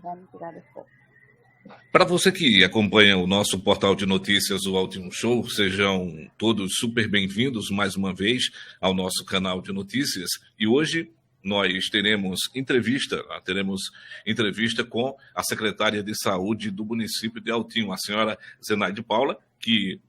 Vamos tirar de foto. Para você que acompanha o nosso portal de notícias, o Altinho Show, sejam todos super bem-vindos mais uma vez ao nosso canal de notícias. E hoje nós teremos entrevista com a secretária de Saúde do município de Altinho, a senhora Zenaide Paula, que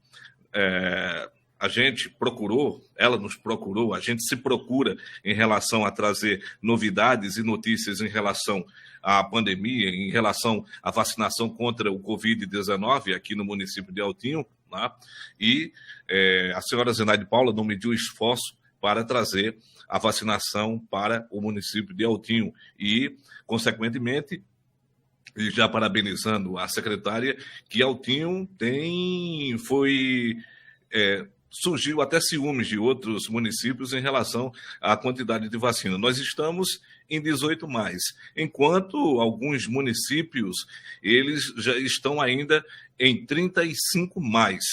a gente procurou, ela nos procurou, a gente se procura em relação a trazer novidades e notícias em relação à pandemia, em relação à vacinação contra o Covid-19 aqui no município de Altinho, né? E a senhora Zenaide Paula não mediu esforço para trazer a vacinação para o município de Altinho e, consequentemente, e já parabenizando a secretária, que Altinho surgiu até ciúmes de outros municípios em relação à quantidade de vacina. Nós estamos em 18 mais, enquanto alguns municípios eles já estão ainda em 35 mais.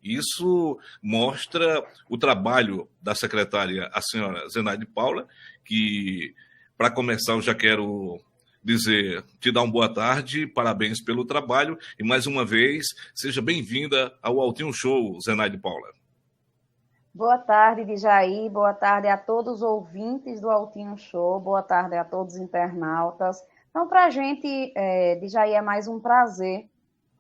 Isso mostra o trabalho da secretária, a senhora Zenaide Paula, que, para começar, eu já quero te dar uma boa tarde, parabéns pelo trabalho e, mais uma vez, seja bem-vinda ao Altinho Show, Zenaide Paula. Boa tarde, Djaí, boa tarde a todos os ouvintes do Altinho Show, boa tarde a todos os internautas. Então, para a gente, Djaí, é mais um prazer.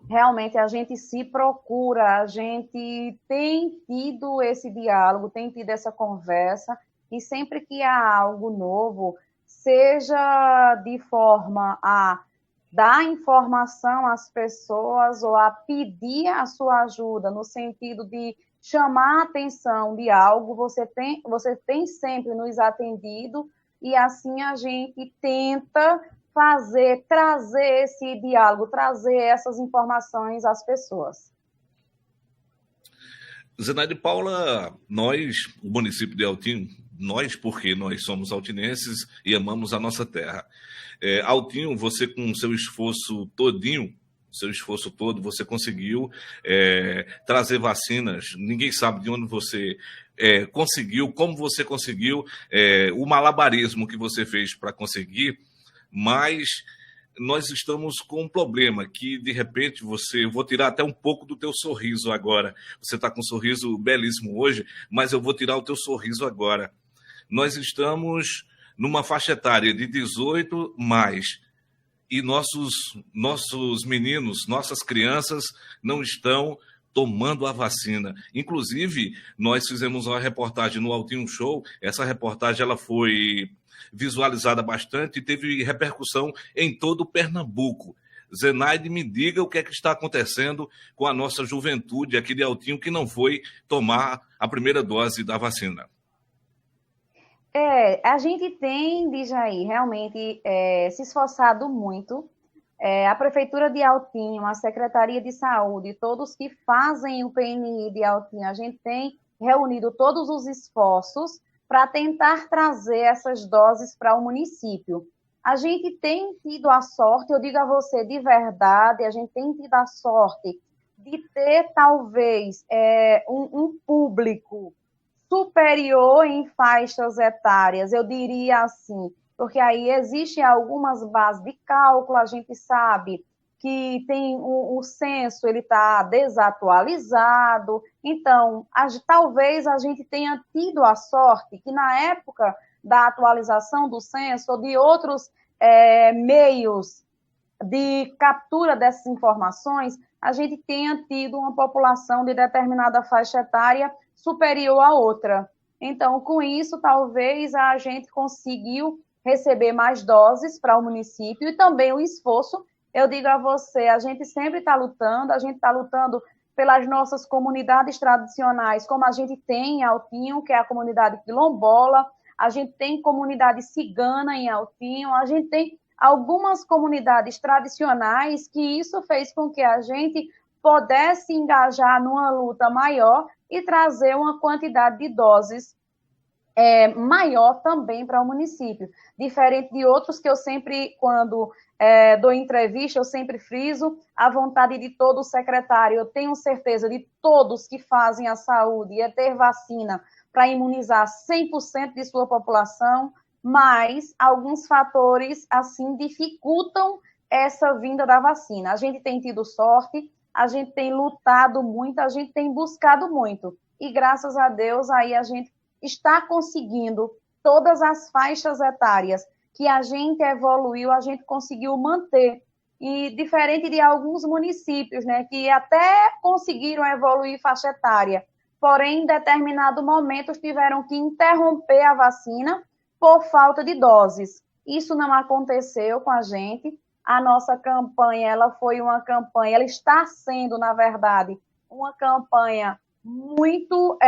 Realmente, a gente se procura, a gente tem tido esse diálogo, tem tido essa conversa, e sempre que há algo novo, seja de forma a dar informação às pessoas ou a pedir a sua ajuda, no sentido de chamar a atenção de algo, você tem sempre nos atendido, e assim a gente tenta trazer esse diálogo, trazer essas informações às pessoas. Zenaide Paula, nós, o município de Altinho, nós porque nós somos altinenses e amamos a nossa terra. Altinho, você com o seu esforço todo, você conseguiu trazer vacinas. Ninguém sabe de onde você conseguiu, como você conseguiu, o malabarismo que você fez para conseguir, mas nós estamos com um problema que, de repente, eu vou tirar até um pouco do teu sorriso agora. Você está com um sorriso belíssimo hoje, mas eu vou tirar o teu sorriso agora. Nós estamos numa faixa etária de 18 mais, e nossos meninos, nossas crianças não estão tomando a vacina. Inclusive, nós fizemos uma reportagem no Altinho Show, essa reportagem ela foi visualizada bastante e teve repercussão em todo o Pernambuco. Zenaide, me diga o que é que está acontecendo com a nossa juventude aqui de Altinho que não foi tomar a primeira dose da vacina. A gente tem, Djaí, realmente se esforçado muito. A Prefeitura de Altinho, a Secretaria de Saúde, todos que fazem o PNI de Altinho, a gente tem reunido todos os esforços para tentar trazer essas doses para o município. A gente tem tido a sorte, eu digo a você de verdade, a gente tem tido a sorte de ter, talvez, um público superior em faixas etárias, eu diria assim, porque aí existem algumas bases de cálculo, a gente sabe que tem o censo, ele está desatualizado, então, talvez a gente tenha tido a sorte que na época da atualização do censo ou de outros meios de captura dessas informações, a gente tenha tido uma população de determinada faixa etária superior à outra. Então, com isso, talvez a gente conseguiu receber mais doses para o município e também o esforço. Eu digo a você, a gente sempre está lutando, pelas nossas comunidades tradicionais, como a gente tem em Altinho, que é a comunidade quilombola, a gente tem comunidade cigana em Altinho, a gente tem algumas comunidades tradicionais que isso fez com que a gente pudesse engajar numa luta maior e trazer uma quantidade de doses maior também para o município. Diferente de outros que eu sempre, quando dou entrevista, eu sempre friso a vontade de todo secretário. Eu tenho certeza de todos que fazem a saúde é ter vacina para imunizar 100% de sua população, mas alguns fatores, assim, dificultam essa vinda da vacina. A gente tem tido sorte, a gente tem lutado muito, a gente tem buscado muito. E graças a Deus, aí a gente está conseguindo todas as faixas etárias que a gente evoluiu, a gente conseguiu manter. E diferente de alguns municípios, né, que até conseguiram evoluir faixa etária, porém, em determinado momento, tiveram que interromper a vacina por falta de doses. Isso não aconteceu com a gente. A nossa campanha, ela foi uma campanha, ela está sendo, na verdade, uma campanha muito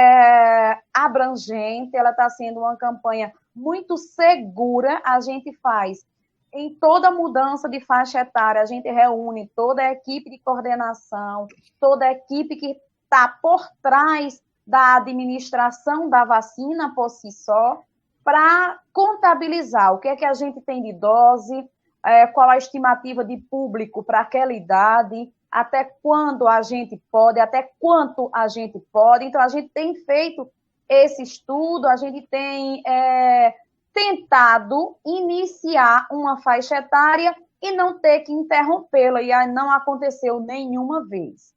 abrangente, ela está sendo uma campanha muito segura. A gente faz, em toda mudança de faixa etária, a gente reúne toda a equipe de coordenação, toda a equipe que está por trás da administração da vacina por si só, para contabilizar o que é que a gente tem de dose, qual a estimativa de público para aquela idade, até quando a gente pode, até quanto a gente pode. Então, a gente tem feito esse estudo, a gente tem tentado iniciar uma faixa etária e não ter que interrompê-la, e não aconteceu nenhuma vez.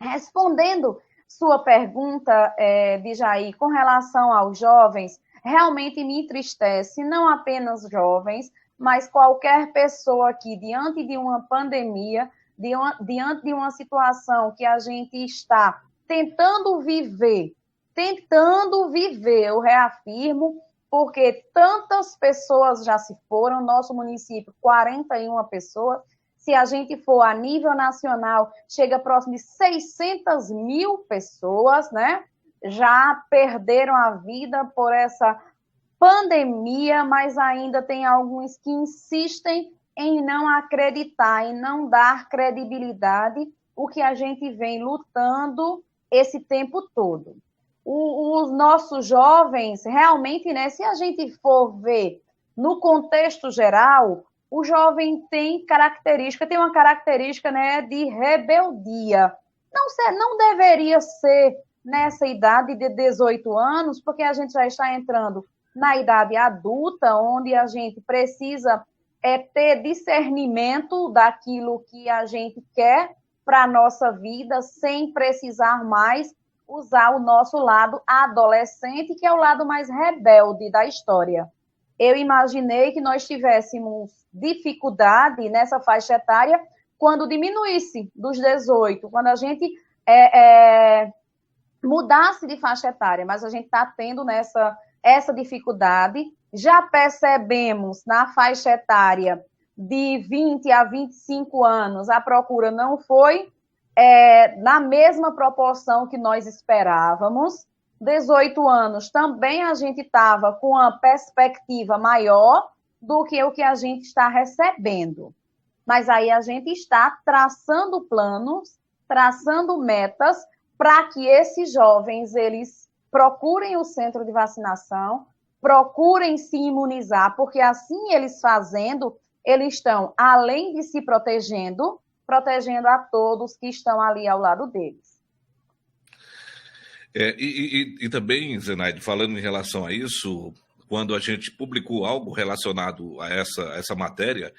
Respondendo sua pergunta, Djaí, com relação aos jovens, realmente me entristece, não apenas jovens, mas qualquer pessoa que, diante de uma pandemia, diante de uma situação que a gente está tentando viver, eu reafirmo, porque tantas pessoas já se foram, nosso município, 41 pessoas, se a gente for a nível nacional, chega próximo de 600 mil pessoas, né? Já perderam a vida por essa pandemia, mas ainda tem alguns que insistem em não acreditar, em não dar credibilidade, o que a gente vem lutando esse tempo todo. Os nossos jovens, realmente, né, se a gente for ver no contexto geral, o jovem tem uma característica, né, de rebeldia. Não deveria ser nessa idade de 18 anos, porque a gente já está entrando na idade adulta, onde a gente precisa ter discernimento daquilo que a gente quer para a nossa vida, sem precisar mais usar o nosso lado adolescente, que é o lado mais rebelde da história. Eu imaginei que nós tivéssemos dificuldade nessa faixa etária quando diminuísse dos 18, quando a gente mudasse de faixa etária, mas a gente está tendo essa dificuldade. Já percebemos na faixa etária de 20 a 25 anos, a procura não foi na mesma proporção que nós esperávamos. 18 anos também a gente estava com uma perspectiva maior do que o que a gente está recebendo. Mas aí a gente está traçando planos, traçando metas para que esses jovens, eles procurem o centro de vacinação, procurem se imunizar, porque assim eles fazendo, eles estão, além de se protegendo a todos que estão ali ao lado deles. E também, Zenaide, falando em relação a isso, quando a gente publicou algo relacionado a essa matéria,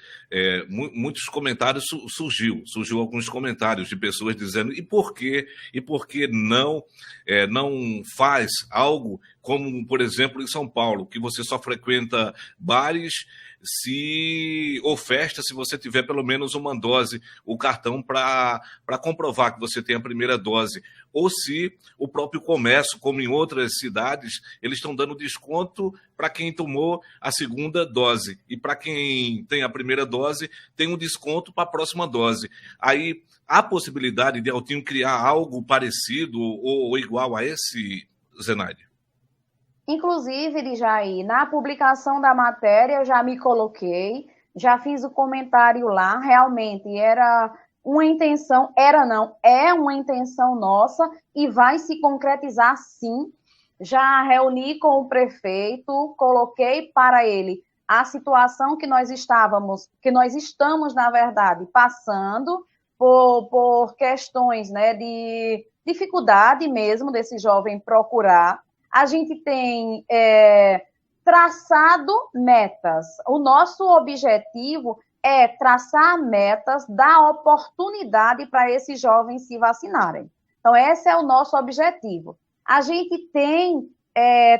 muitos comentários surgiu alguns comentários de pessoas dizendo e por que não faz algo como, por exemplo, em São Paulo, que você só frequenta bares ou festa se você tiver pelo menos uma dose, o cartão para comprovar que você tem a primeira dose, ou se o próprio comércio, como em outras cidades, eles estão dando desconto para quem tomou a segunda dose, e para quem tem a primeira dose, tem um desconto para a próxima dose. Aí, há possibilidade de Altinho criar algo parecido ou igual a esse, Zenaide? Inclusive, Djaí, na publicação da matéria, eu já me coloquei, já fiz o comentário lá, realmente é uma intenção nossa e vai se concretizar sim. Já reuni com o prefeito, coloquei para ele a situação que nós estamos, na verdade, passando por questões, né, de dificuldade mesmo desse jovem procurar. A gente tem traçado metas. O nosso objetivo é traçar metas, dar oportunidade para esses jovens se vacinarem. Então, esse é o nosso objetivo. A gente tem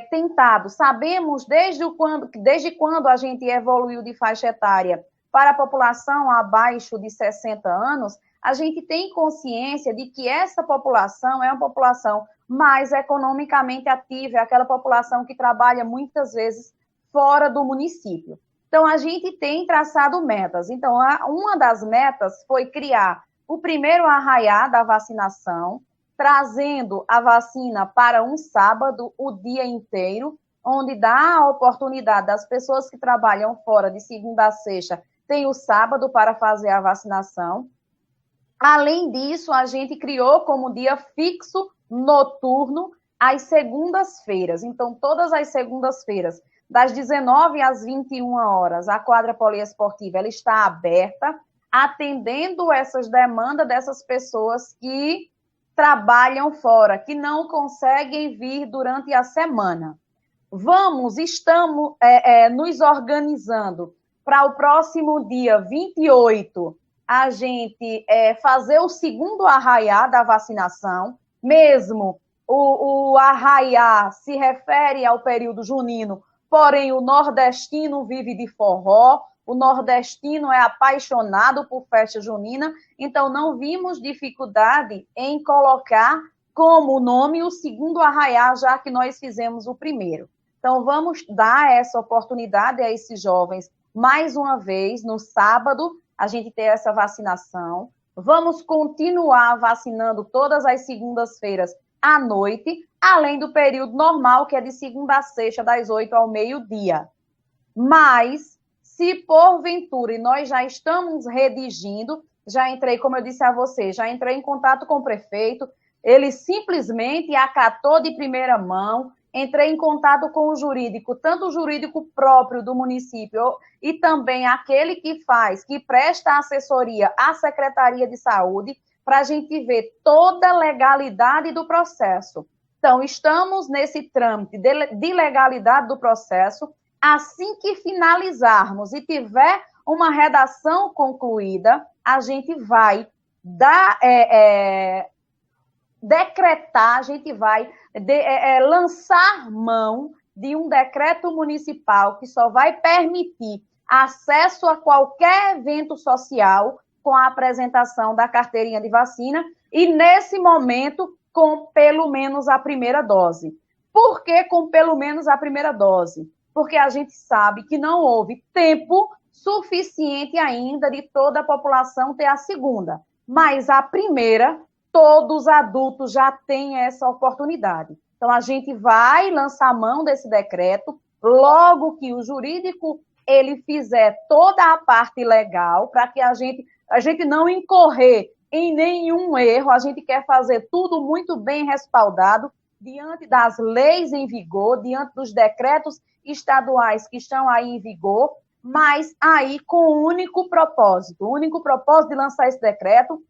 tentado, sabemos desde quando a gente evoluiu de faixa etária para a população abaixo de 60 anos, a gente tem consciência de que essa população é uma população mais economicamente ativa, é aquela população que trabalha muitas vezes fora do município. Então, a gente tem traçado metas. Então, uma das metas foi criar o primeiro arraiá da vacinação, trazendo a vacina para um sábado, o dia inteiro, onde dá a oportunidade das pessoas que trabalham fora de segunda a sexta, tem o sábado para fazer a vacinação. Além disso, a gente criou como dia fixo noturno às segundas-feiras. Então, todas as segundas-feiras, das 19 às 21 horas, a quadra poliesportiva ela está aberta, atendendo essas demandas dessas pessoas que trabalham fora, que não conseguem vir durante a semana. Estamos nos organizando para o próximo dia 28, a gente fazer o segundo arraiá da vacinação, mesmo o arraiá se refere ao período junino, porém o nordestino vive de forró, o nordestino é apaixonado por festa junina, então não vimos dificuldade em colocar como nome o segundo arraiá, já que nós fizemos o primeiro. Então vamos dar essa oportunidade a esses jovens, mais uma vez, no sábado, a gente ter essa vacinação. Vamos continuar vacinando todas as segundas-feiras à noite, além do período normal, que é de segunda a sexta, das 8 ao meio-dia. Mas, se porventura, e nós já estamos redigindo, já entrei, como eu disse a você, já entrei em contato com o prefeito, ele simplesmente acatou de primeira mão, entrei em contato com o jurídico, tanto o jurídico próprio do município e também aquele que presta assessoria à Secretaria de Saúde, para a gente ver toda a legalidade do processo. Então, estamos nesse trâmite de legalidade do processo. Assim que finalizarmos e tiver uma redação concluída, a gente vai decretar, a gente vai lançar mão de um decreto municipal que só vai permitir acesso a qualquer evento social com a apresentação da carteirinha de vacina e, nesse momento, com pelo menos a primeira dose. Por que com pelo menos a primeira dose? Porque a gente sabe que não houve tempo suficiente ainda de toda a população ter a segunda. Mas a primeira, todos os adultos já têm essa oportunidade. Então, a gente vai lançar a mão desse decreto, logo que o jurídico ele fizer toda a parte legal, para que a gente não incorrer em nenhum erro, a gente quer fazer tudo muito bem respaldado, diante das leis em vigor, diante dos decretos estaduais que estão aí em vigor, mas aí com o único propósito de lançar esse decreto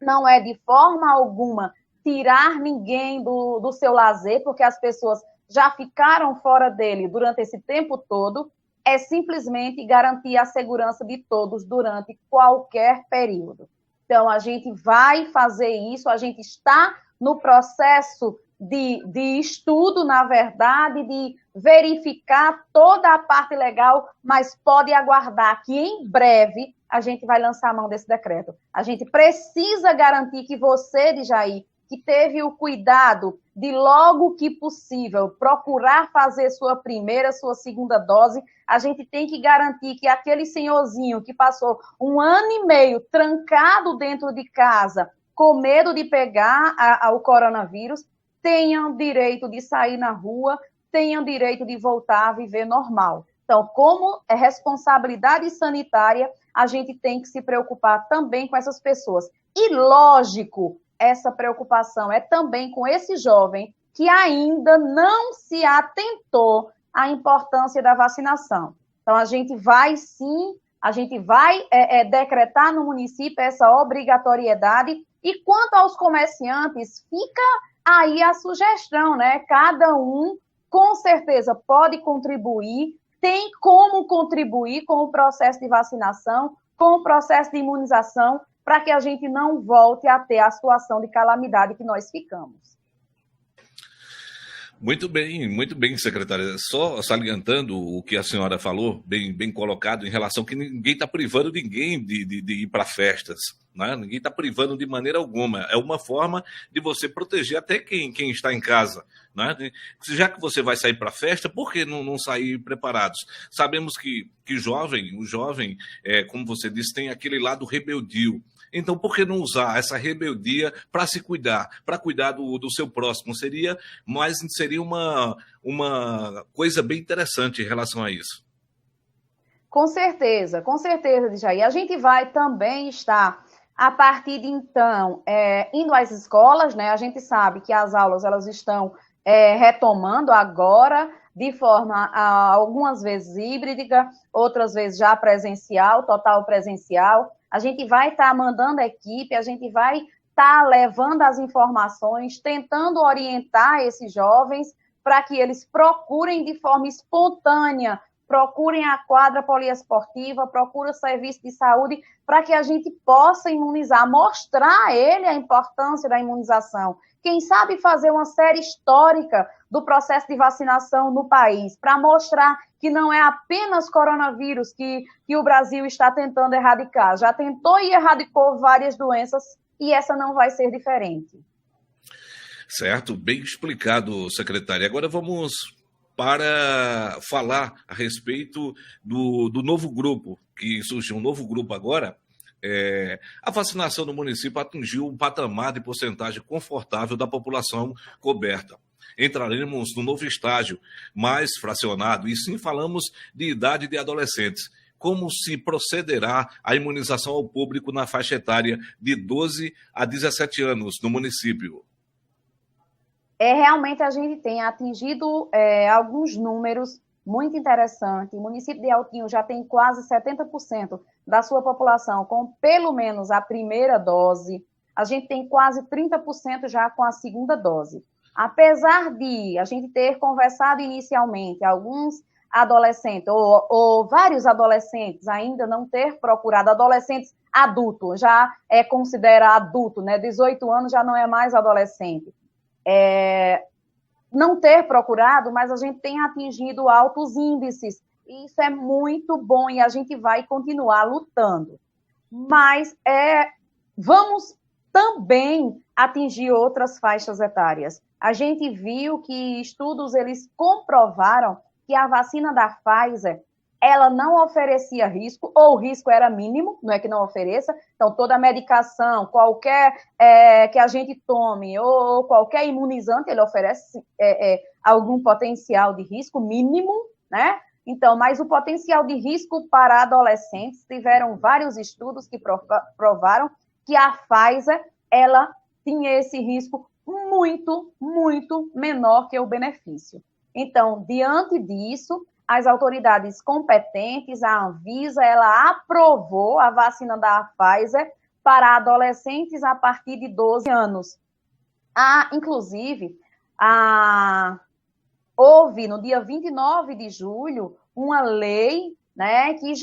não é de forma alguma tirar ninguém do seu lazer, porque as pessoas já ficaram fora dele durante esse tempo todo, é simplesmente garantir a segurança de todos durante qualquer período. Então, a gente vai fazer isso, a gente está no processo de estudo, na verdade, de verificar toda a parte legal, mas pode aguardar que em breve a gente vai lançar a mão desse decreto. A gente precisa garantir que você, Djaí, que teve o cuidado de logo que possível procurar fazer sua primeira, sua segunda dose, a gente tem que garantir que aquele senhorzinho que passou 1 ano e meio trancado dentro de casa, com medo de pegar o coronavírus, tenham direito de sair na rua, tenham direito de voltar a viver normal. Então, como é responsabilidade sanitária, a gente tem que se preocupar também com essas pessoas. E, lógico, essa preocupação é também com esse jovem que ainda não se atentou à importância da vacinação. Então, a gente vai decretar no município essa obrigatoriedade. E quanto aos comerciantes, fica aí a sugestão, né? Cada um, com certeza, pode contribuir. tem como contribuir com o processo de vacinação, com o processo de imunização, para que a gente não volte a ter a situação de calamidade que nós ficamos. Muito bem, secretária. Só salientando o que a senhora falou, bem colocado, em relação que ninguém está privando ninguém de ir para festas, né? Ninguém está privando de maneira alguma. É uma forma de você proteger até quem está em casa, né? Já que você vai sair para festa, por que não sair preparados? Sabemos que o jovem, como você disse, tem aquele lado rebeldio. Então, por que não usar essa rebeldia para se cuidar, para cuidar do seu próximo? Seria uma coisa bem interessante em relação a isso. Com certeza, Djair. A gente vai também estar, a partir de então, indo às escolas, né? A gente sabe que as aulas elas estão retomando agora, de forma, algumas vezes híbrida, outras vezes já presencial, total presencial. A gente vai estar mandando a equipe, a gente vai estar levando as informações, tentando orientar esses jovens para que eles procurem de forma espontânea, procurem a quadra poliesportiva, procurem o serviço de saúde, para que a gente possa imunizar, mostrar a ele a importância da imunização. Quem sabe fazer uma série histórica do processo de vacinação no país, para mostrar que não é apenas coronavírus que o Brasil está tentando erradicar. Já tentou e erradicou várias doenças e essa não vai ser diferente. Certo, bem explicado, secretária. Agora vamos para falar a respeito do novo grupo, que surgiu um novo grupo agora. A vacinação no município atingiu um patamar de porcentagem confortável da população coberta. Entraremos no novo estágio, mais fracionado, e sim falamos de idade de adolescentes. Como se procederá a imunização ao público na faixa etária de 12 a 17 anos no município? Realmente a gente tem atingido alguns números muito interessantes. O município de Altinho já tem quase 70% da sua população com pelo menos a primeira dose. A gente tem quase 30% já com a segunda dose. Apesar de a gente ter conversado inicialmente, alguns adolescentes, ou vários adolescentes ainda não ter procurado, adolescentes adultos, já considera adulto, né? 18 anos já não é mais adolescente. Não ter procurado, mas a gente tem atingido altos índices, e isso é muito bom, e a gente vai continuar lutando. Mas vamos também atingir outras faixas etárias. A gente viu que estudos, eles comprovaram que a vacina da Pfizer, ela não oferecia risco, ou o risco era mínimo, não é que não ofereça. Então, toda medicação, qualquer que a gente tome, ou qualquer imunizante, ele oferece algum potencial de risco mínimo, né? Então, mas o potencial de risco para adolescentes, tiveram vários estudos que provaram que a Pfizer, ela tinha esse risco muito, muito menor que o benefício. Então, diante disso, as autoridades competentes, a Anvisa, ela aprovou a vacina da Pfizer para adolescentes a partir de 12 anos. Inclusive, houve no dia 29 de julho uma lei, né, que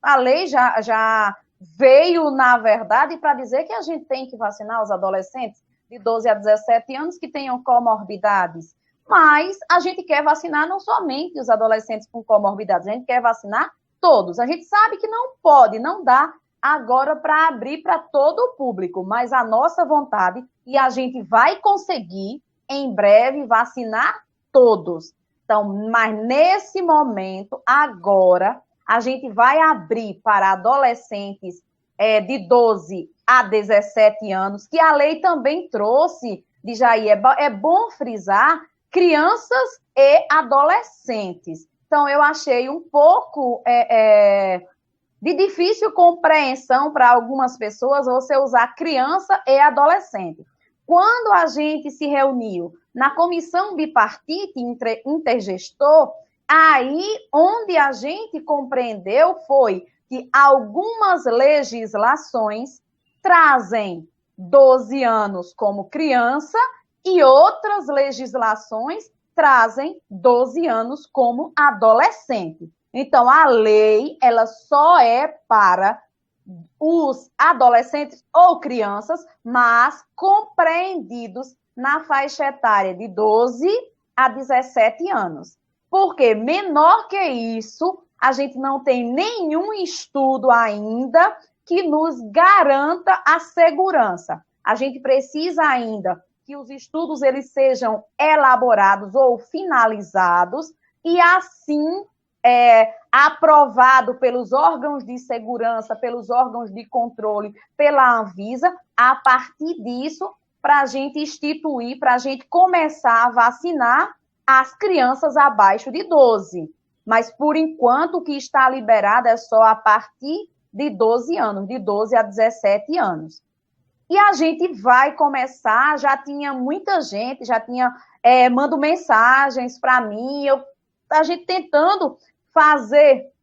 a lei já veio, na verdade, para dizer que a gente tem que vacinar os adolescentes de 12 a 17 anos que tenham comorbidades. Mas a gente quer vacinar não somente os adolescentes com comorbidades, a gente quer vacinar todos. A gente sabe que não pode, não dá agora para abrir para todo o público, mas a nossa vontade, e a gente vai conseguir, em breve, vacinar todos. Então, mas nesse momento, agora, a gente vai abrir para adolescentes de 12 a 17 anos, que a lei também trouxe, Djair, é bom frisar, crianças e adolescentes. Então, eu achei um pouco de difícil compreensão para algumas pessoas você usar criança e adolescente. Quando a gente se reuniu na comissão bipartite intergestor, aí onde a gente compreendeu foi que algumas legislações trazem 12 anos como criança e outras legislações trazem 12 anos como adolescente. Então, a lei, ela só é para os adolescentes ou crianças, mas compreendidos na faixa etária de 12 a 17 anos. Porque menor que isso, a gente não tem nenhum estudo ainda que nos garanta a segurança. A gente precisa ainda que os estudos eles sejam elaborados ou finalizados e assim aprovado pelos órgãos de segurança, pelos órgãos de controle, pela Anvisa, a partir disso, para a gente instituir, para a gente começar a vacinar as crianças abaixo de 12. Mas, por enquanto, o que está liberado é só a partir de 12 anos, de 12 a 17 anos. E a gente vai começar, já tinha muita gente, já tinha, mando mensagens para mim, a gente tentando fazer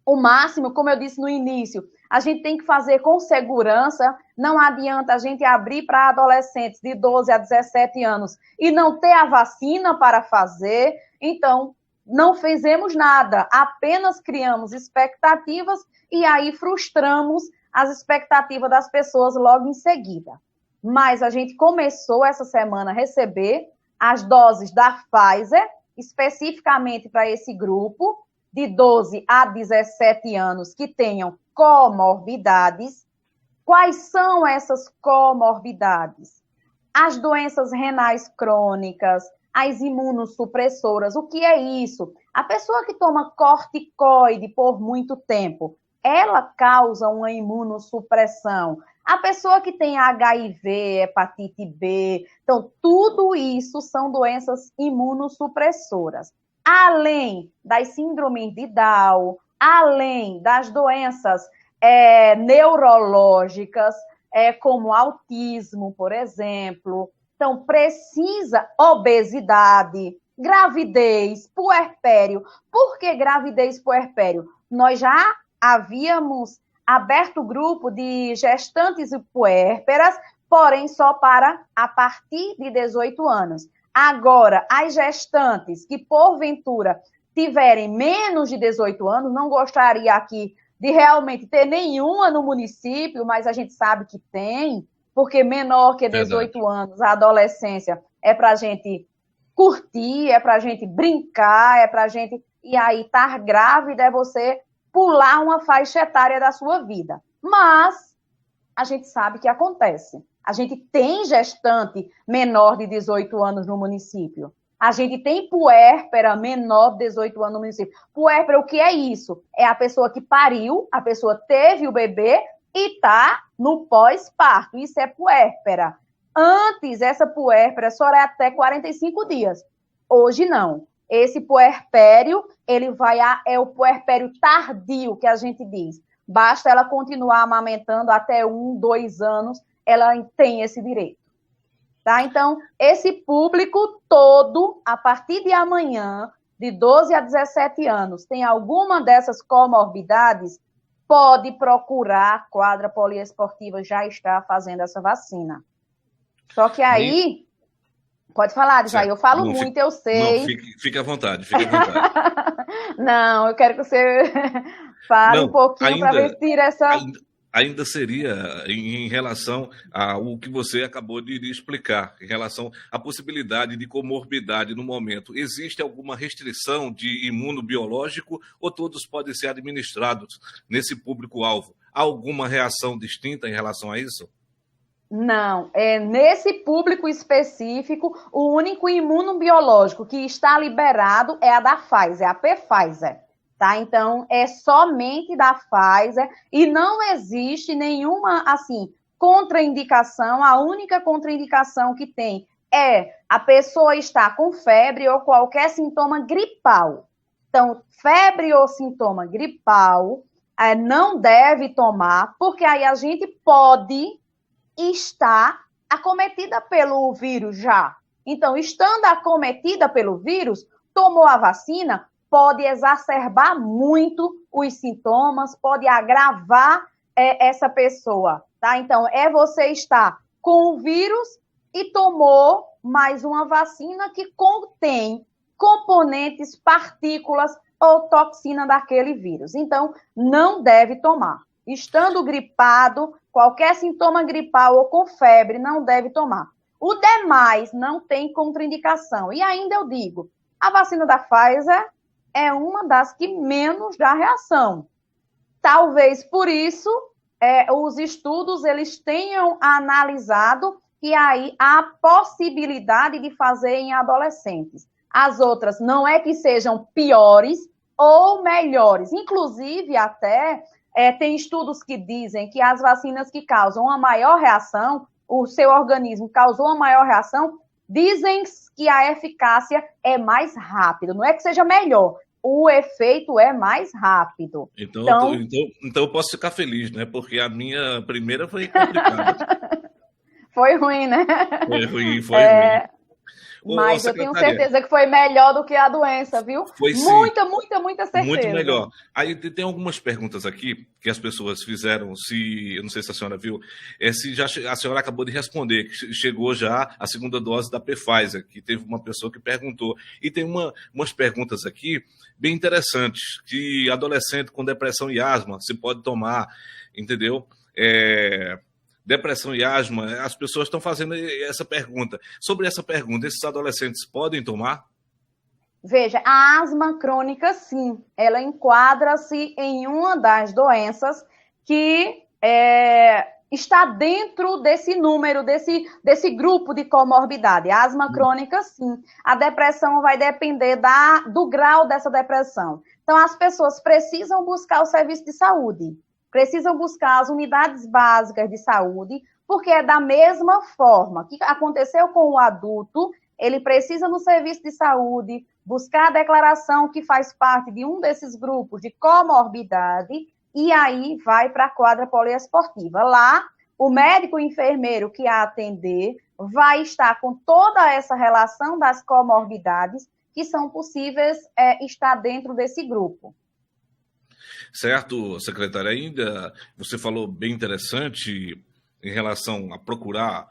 o máximo, como eu disse no início, a gente tem que fazer com segurança, não adianta a gente abrir para adolescentes de 12 a 17 anos e não ter a vacina para fazer, então não fizemos nada, apenas criamos expectativas e aí frustramos as expectativas das pessoas logo em seguida. Mas a gente começou essa semana a receber as doses da Pfizer, especificamente para esse grupo, de 12 a 17 anos que tenham comorbidades. Quais são essas comorbidades? As doenças renais crônicas, as imunossupressoras. O que é isso? A pessoa que toma corticoide por muito tempo, ela causa uma imunossupressão. A pessoa que tem HIV, hepatite B, então tudo isso são doenças imunossupressoras. Além das síndromes de Down, além das doenças neurológicas, como autismo, por exemplo. Então, precisa obesidade, gravidez, puerpério. Por que gravidez, puerpério? Nós já havíamos aberto o grupo de gestantes e puérperas, porém só para a partir de 18 anos. Agora, as gestantes que, porventura, tiverem menos de 18 anos, não gostaria aqui de realmente ter nenhuma no município, mas a gente sabe que tem, porque menor que 18 anos, a adolescência é para a gente curtir, é para a gente brincar, é para a gente... E aí, estar grávida é você pular uma faixa etária da sua vida. Mas a gente sabe que acontece. A gente tem gestante menor de 18 anos no município. A gente tem puérpera menor de 18 anos no município. Puérpera, o que é isso? É a pessoa que pariu, a pessoa teve o bebê e está no pós-parto. Isso é puérpera. Antes, essa puérpera só era até 45 dias. Hoje, não. Esse puerpério, é o puerpério tardio, que a gente diz. Basta ela continuar amamentando até 1, 2 anos, ela tem esse direito. Tá? Então, esse público todo, a partir de amanhã, de 12 a 17 anos, tem alguma dessas comorbidades, pode procurar, a quadra poliesportiva já está fazendo essa vacina. Só que aí... Pode falar, Jair, eu falo muito, eu sei. Não, fique à vontade, fique à vontade. Não, eu quero que você fale um pouquinho para ver se tira essa... Ainda seria em relação ao que você acabou de explicar, em relação à possibilidade de comorbidade no momento. Existe alguma restrição de imunobiológico ou todos podem ser administrados nesse público-alvo? Há alguma reação distinta em relação a isso? Não, nesse público específico, o único imunobiológico que está liberado é a da Pfizer, a Pfizer. Tá? Então, é somente da Pfizer e não existe nenhuma, assim, contraindicação. A única contraindicação que tem é a pessoa estar com febre ou qualquer sintoma gripal. Então, febre ou sintoma gripal, não deve tomar, porque aí a gente pode estar acometida pelo vírus já. Então, estando acometida pelo vírus, tomou a vacina, pode exacerbar muito os sintomas, pode agravar essa pessoa, tá? Então, você estar com o vírus e tomou mais uma vacina que contém componentes, partículas ou toxina daquele vírus. Então, não deve tomar. Estando gripado, qualquer sintoma gripal ou com febre, não deve tomar. O demais não tem contraindicação. E ainda eu digo, a vacina da Pfizer é uma das que menos dá reação. Talvez por isso os estudos eles tenham analisado que aí há possibilidade de fazer em adolescentes. As outras não é que sejam piores ou melhores. Inclusive, até tem estudos que dizem que as vacinas que causam uma maior reação, o seu organismo causou uma maior reação, dizem que a eficácia é mais rápida. Não é que seja melhor, o efeito é mais rápido. Então eu posso ficar feliz, né? Porque a minha primeira foi complicada. Foi ruim, né? Foi ruim, foi ruim. Mas eu tenho certeza que foi melhor do que a doença, viu? Foi sim. Muita certeza. Muito melhor. Aí tem algumas perguntas aqui que as pessoas fizeram, eu não sei se a senhora viu, se já a senhora acabou de responder, que chegou já a segunda dose da Pfizer, que teve uma pessoa que perguntou. E tem umas perguntas aqui bem interessantes, que adolescente com depressão e asma se pode tomar, entendeu? Depressão e asma, as pessoas estão fazendo essa pergunta. Sobre essa pergunta, esses adolescentes podem tomar? Veja, a asma crônica, sim, ela enquadra-se em uma das doenças que está dentro desse número, desse grupo de comorbidade. A asma crônica, sim. A depressão vai depender do grau dessa depressão. Então, as pessoas precisam buscar o serviço de saúde. Precisam buscar as unidades básicas de saúde, porque é da mesma forma que aconteceu com o adulto, ele precisa no serviço de saúde buscar a declaração que faz parte de um desses grupos de comorbidade, e aí vai para a quadra poliesportiva. Lá, o médico enfermeiro que a atender vai estar com toda essa relação das comorbidades que são possíveis estar dentro desse grupo. Certo, secretária, ainda você falou bem interessante em relação a procurar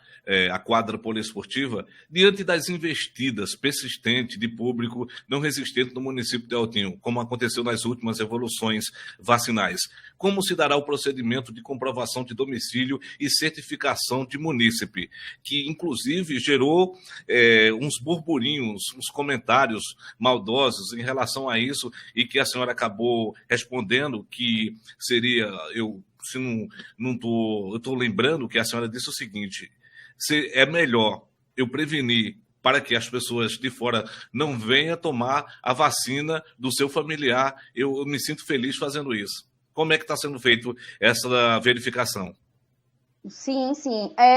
a quadra poliesportiva, diante das investidas persistentes de público não resistente no município de Altinho, como aconteceu nas últimas evoluções vacinais. Como se dará o procedimento de comprovação de domicílio e certificação de munícipe, que inclusive gerou uns burburinhos, uns comentários maldosos em relação a isso, e que a senhora acabou respondendo que seria, eu estou lembrando que a senhora disse o seguinte: é melhor eu prevenir para que as pessoas de fora não venham tomar a vacina do seu familiar. Eu me sinto feliz fazendo isso. Como é que está sendo feito essa verificação? Sim.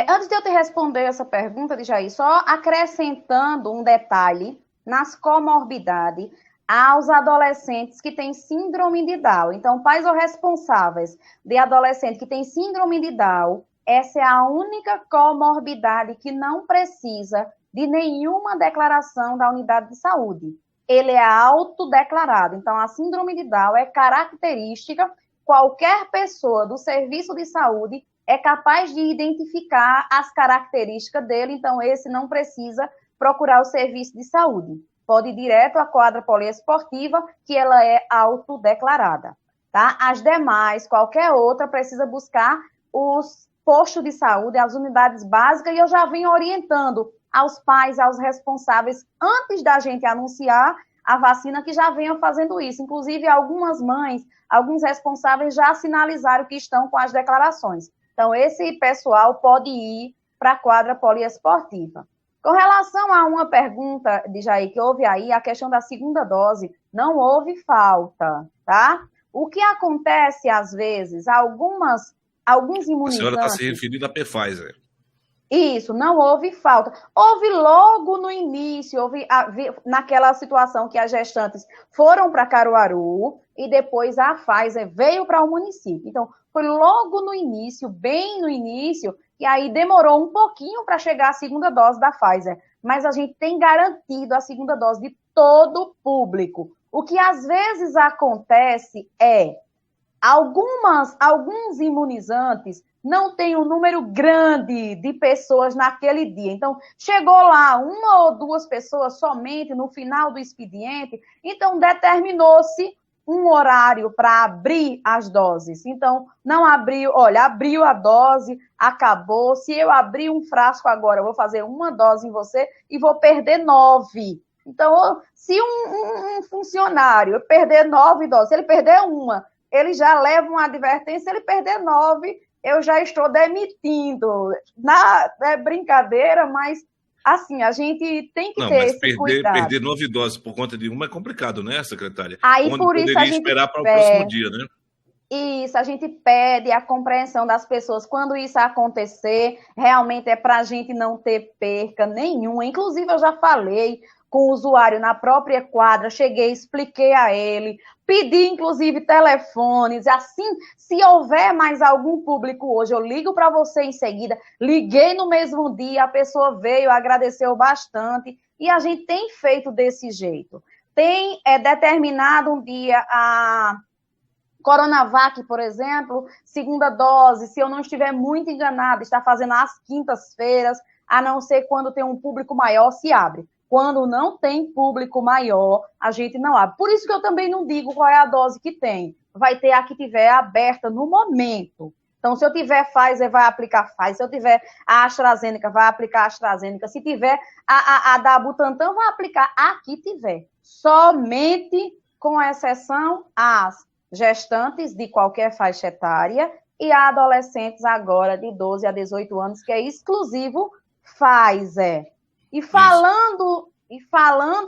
Antes de eu te responder essa pergunta, Jair, só acrescentando um detalhe nas comorbidades aos adolescentes que têm síndrome de Down. Então, pais ou responsáveis de adolescente que tem síndrome de Down, essa é a única comorbidade que não precisa de nenhuma declaração da unidade de saúde. Ele é autodeclarado. Então, a síndrome de Down é característica, qualquer pessoa do serviço de saúde é capaz de identificar as características dele, então esse não precisa procurar o serviço de saúde. Pode ir direto à quadra poliesportiva, que ela é autodeclarada, tá? As demais, qualquer outra, precisa buscar os postos de saúde, as unidades básicas, e eu já venho orientando aos pais, aos responsáveis, antes da gente anunciar a vacina, que já venham fazendo isso. Inclusive, algumas mães, alguns responsáveis já sinalizaram que estão com as declarações. Então, esse pessoal pode ir para a quadra poliesportiva. Com relação a uma pergunta de Jair, que houve aí, a questão da segunda dose, não houve falta, tá? O que acontece, às vezes, alguns imunizantes... A senhora está se referindo à Pfizer. Isso, não houve falta. Houve logo no início, naquela situação que as gestantes foram para Caruaru e depois a Pfizer veio para o município. Então, foi logo no início, bem no início, e aí demorou um pouquinho para chegar a segunda dose da Pfizer. Mas a gente tem garantido a segunda dose de todo o público. O que às vezes acontece é Alguns imunizantes não têm um número grande de pessoas naquele dia. Então, chegou lá uma ou duas pessoas somente no final do expediente, então determinou-se um horário para abrir as doses. Então, não abriu, olha, abriu a dose, acabou. Se eu abrir um frasco agora, eu vou fazer uma dose em você e vou perder 9. Então, se um funcionário perder 9 doses, se ele perder uma, ele já leva uma advertência, se ele perder 9, eu já estou demitindo. É brincadeira, mas assim, a gente tem que ter esse cuidado. Perder 9 doses por conta de uma é complicado, né, secretária? Aí, onde por isso, a gente esperar para o próximo dia, né? Isso, a gente pede a compreensão das pessoas. Quando isso acontecer, realmente é para a gente não ter perca nenhuma. Inclusive, eu já falei com o usuário na própria quadra, cheguei, expliquei a ele, pedi, inclusive, telefones. Assim, se houver mais algum público hoje, eu ligo para você em seguida. Liguei no mesmo dia, a pessoa veio, agradeceu bastante, e a gente tem feito desse jeito. Tem determinado um dia a Coronavac, por exemplo, segunda dose, se eu não estiver muito enganada, está fazendo às quintas-feiras, a não ser quando tem um público maior, se abre. Quando não tem público maior, a gente não abre. Por isso que eu também não digo qual é a dose que tem. Vai ter a que tiver aberta no momento. Então, se eu tiver Pfizer, vai aplicar Pfizer. Se eu tiver a AstraZeneca, vai aplicar a AstraZeneca. Se tiver a da Butantan, vai aplicar a que tiver. Somente com exceção às gestantes de qualquer faixa etária e a adolescentes agora de 12 a 18 anos, que é exclusivo Pfizer. E falando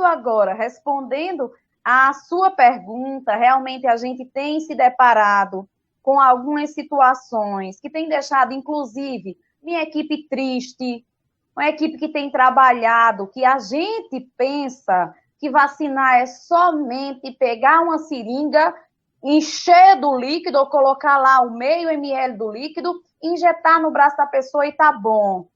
agora, respondendo à sua pergunta, realmente a gente tem se deparado com algumas situações que tem deixado, inclusive, minha equipe triste, uma equipe que tem trabalhado, que a gente pensa que vacinar é somente pegar uma seringa, encher do líquido ou colocar lá o meio ml do líquido, injetar no braço da pessoa e tá bom.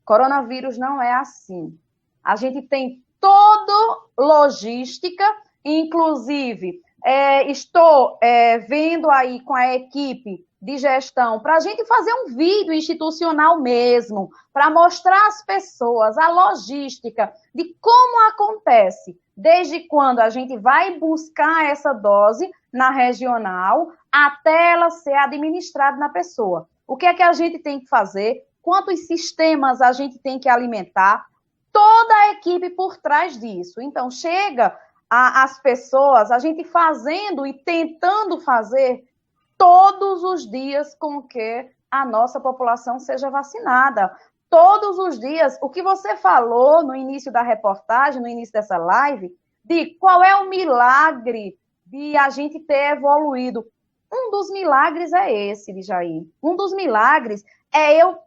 Coronavírus não é assim. A gente tem toda logística, inclusive estou vendo aí com a equipe de gestão para a gente fazer um vídeo institucional mesmo, para mostrar às pessoas a logística de como acontece, desde quando a gente vai buscar essa dose na regional até ela ser administrada na pessoa. O que é que a gente tem que fazer? Quantos sistemas a gente tem que alimentar? Toda a equipe por trás disso. Então, chega as pessoas, a gente fazendo e tentando fazer todos os dias com que a nossa população seja vacinada. Todos os dias. O que você falou no início da reportagem, no início dessa live, de qual é o milagre de a gente ter evoluído. Um dos milagres é esse, Djair. Um dos milagres é eu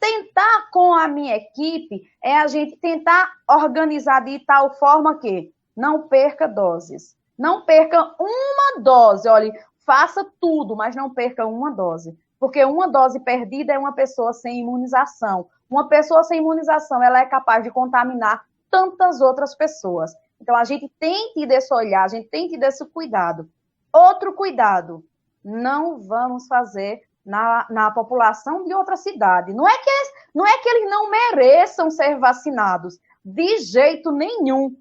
tentar com a minha equipe, é a gente tentar organizar de tal forma que não perca doses. Não perca uma dose. Olha, faça tudo, mas não perca uma dose. Porque uma dose perdida é uma pessoa sem imunização. Uma pessoa sem imunização, ela é capaz de contaminar tantas outras pessoas. Então, a gente tem que ter esse olhar, a gente tem que ter esse cuidado. Outro cuidado, não vamos fazer na população de outra cidade. Não é que eles não mereçam ser vacinados, de jeito nenhum.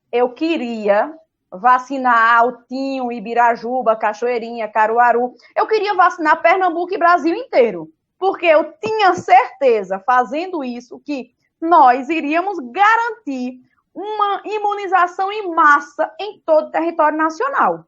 Eu queria vacinar Altinho, Ibirajuba, Cachoeirinha, Caruaru. Eu queria vacinar Pernambuco e Brasil inteiro, porque eu tinha certeza, fazendo isso, que nós iríamos garantir uma imunização em massa em todo o território nacional.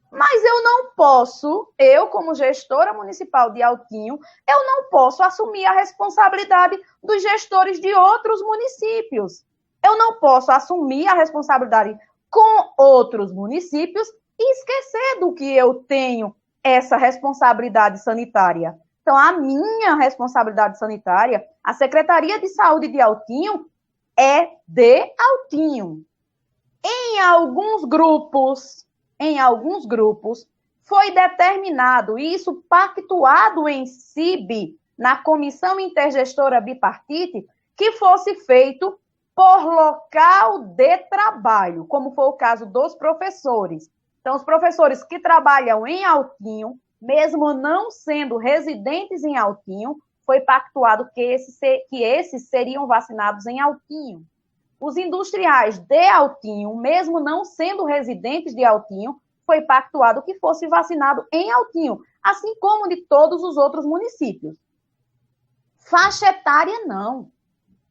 Mas eu não posso, eu como gestora municipal de Altinho, eu não posso assumir a responsabilidade dos gestores de outros municípios. Eu não posso assumir a responsabilidade com outros municípios e esquecer do que eu tenho essa responsabilidade sanitária. Então, a minha responsabilidade sanitária, a Secretaria de Saúde de Altinho, é de Altinho. Em alguns grupos, foi determinado, e isso pactuado em CIB, na Comissão Intergestora Bipartite, que fosse feito por local de trabalho, como foi o caso dos professores. Então, os professores que trabalham em Altinho, mesmo não sendo residentes em Altinho, foi pactuado que esses seriam vacinados em Altinho. Os industriais de Altinho, mesmo não sendo residentes de Altinho, foi pactuado que fosse vacinado em Altinho, assim como de todos os outros municípios. Faixa etária, não.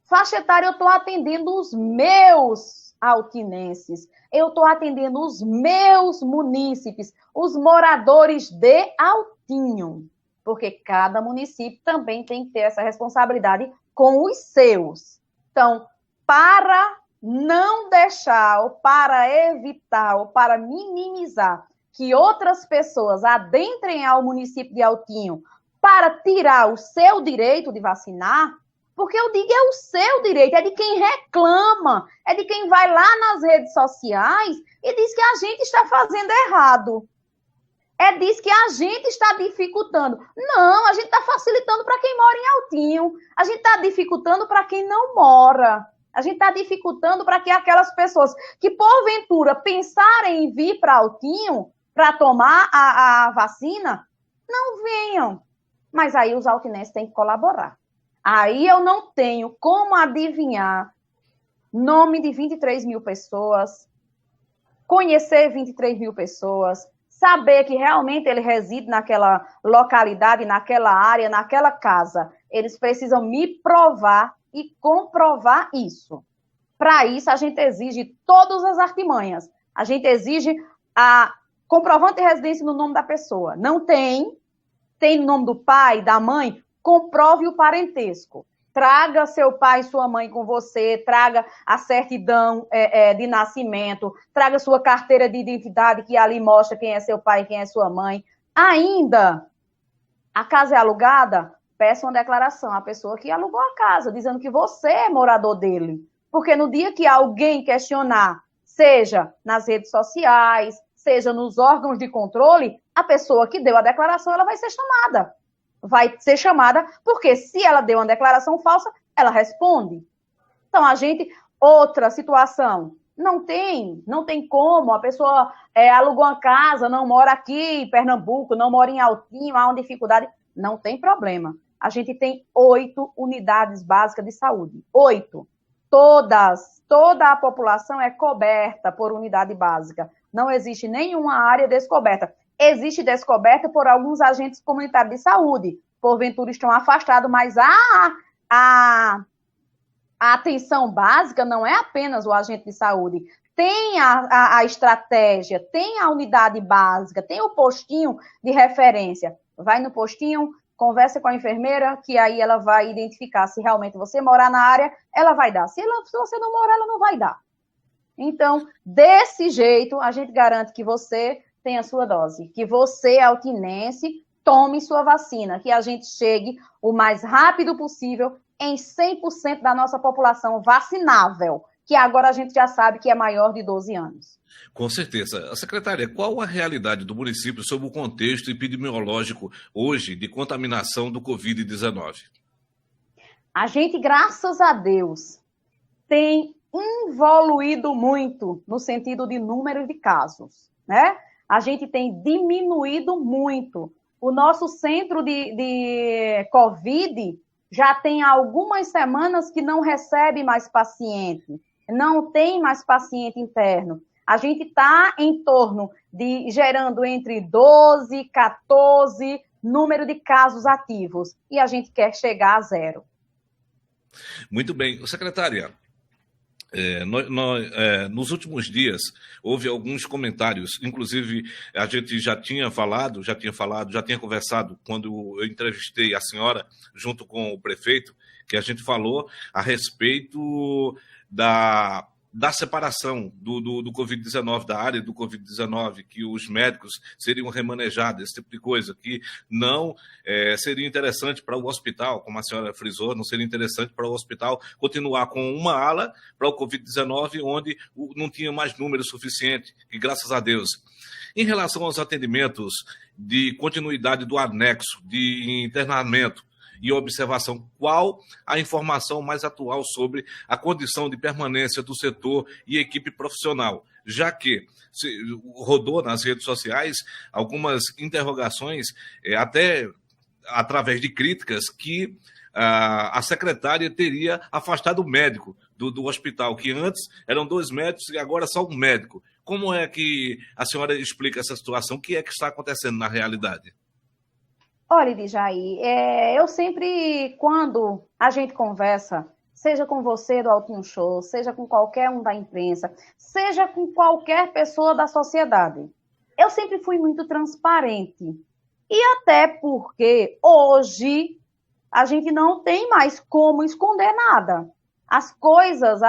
Faixa etária, eu estou atendendo os meus altinenses, eu estou atendendo os meus munícipes, os moradores de Altinho, porque cada município também tem que ter essa responsabilidade com os seus. Então, para não deixar, ou para evitar, ou para minimizar que outras pessoas adentrem ao município de Altinho para tirar o seu direito de vacinar, porque eu digo é o seu direito, é de quem reclama, é de quem vai lá nas redes sociais e diz que a gente está fazendo errado. Diz que a gente está dificultando. Não, a gente está facilitando para quem mora em Altinho. A gente está dificultando para quem não mora. A gente está dificultando para que aquelas pessoas que, porventura, pensarem em vir para Altinho para tomar a vacina, não venham. Mas aí os altinenses têm que colaborar. Aí eu não tenho como adivinhar nome de 23 mil pessoas, conhecer 23 mil pessoas, saber que realmente ele reside naquela localidade, naquela área, naquela casa. Eles precisam me provar e comprovar isso. Para isso, a gente exige todas as artimanhas. A gente exige a comprovante de residência no nome da pessoa. Não tem no nome do pai, da mãe, comprove o parentesco. Traga seu pai e sua mãe com você, traga a certidão de nascimento, traga sua carteira de identidade, que ali mostra quem é seu pai e quem é sua mãe. Ainda, a casa é alugada, peça uma declaração à pessoa que alugou a casa, dizendo que você é morador dele. Porque no dia que alguém questionar, seja nas redes sociais, seja nos órgãos de controle, a pessoa que deu a declaração, ela vai ser chamada. Vai ser chamada, porque se ela deu uma declaração falsa, ela responde. Então, outra situação, não tem como, a pessoa alugou uma casa, não mora aqui em Pernambuco, não mora em Altinho, há uma dificuldade, não tem problema. A gente tem 8 unidades básicas de saúde, 8. Toda a população é coberta por unidade básica. Não existe nenhuma área descoberta. Existe descoberta por alguns agentes comunitários de saúde, porventura estão afastados, mas a atenção básica não é apenas o agente de saúde. Tem a estratégia, tem a unidade básica, tem o postinho de referência. Vai no postinho, conversa com a enfermeira, que aí ela vai identificar se realmente você morar na área, ela vai dar. Se você não morar, ela não vai dar. Então, desse jeito, a gente garante que você tem a sua dose, que você, altinense, tome sua vacina, que a gente chegue o mais rápido possível em 100% da nossa população vacinável, que agora a gente já sabe que é maior de 12 anos. Com certeza. Secretária, qual a realidade do município sobre o contexto epidemiológico hoje de contaminação do Covid-19? A gente, graças a Deus, tem evoluído muito no sentido de número de casos, né? A gente tem diminuído muito. O nosso centro de Covid já tem algumas semanas que não recebe mais paciente, não tem mais paciente interno. A gente está em torno de gerando entre 12, 14 número de casos ativos e a gente quer chegar a 0. Muito bem. Secretária, nos últimos dias, houve alguns comentários, inclusive a gente já tinha conversado quando eu entrevistei a senhora junto com o prefeito, que a gente falou a respeito da separação do Covid-19, da área do Covid-19, que os médicos seriam remanejados, esse tipo de coisa, que não seria interessante para o hospital, como a senhora frisou, não seria interessante para o hospital continuar com uma ala para o Covid-19, onde não tinha mais número suficiente, e graças a Deus. Em relação aos atendimentos de continuidade do anexo de internamento, e observação, qual a informação mais atual sobre a condição de permanência do setor e equipe profissional, já que rodou nas redes sociais algumas interrogações, até através de críticas, que a secretária teria afastado o médico do hospital, que antes eram 2 médicos e agora só um médico. Como é que a senhora explica essa situação? O que é que está acontecendo na realidade? Olha, Djaí, eu sempre, quando a gente conversa, seja com você do Altinho Show, seja com qualquer um da imprensa, seja com qualquer pessoa da sociedade, eu sempre fui muito transparente. E até porque hoje a gente não tem mais como esconder nada. As coisas,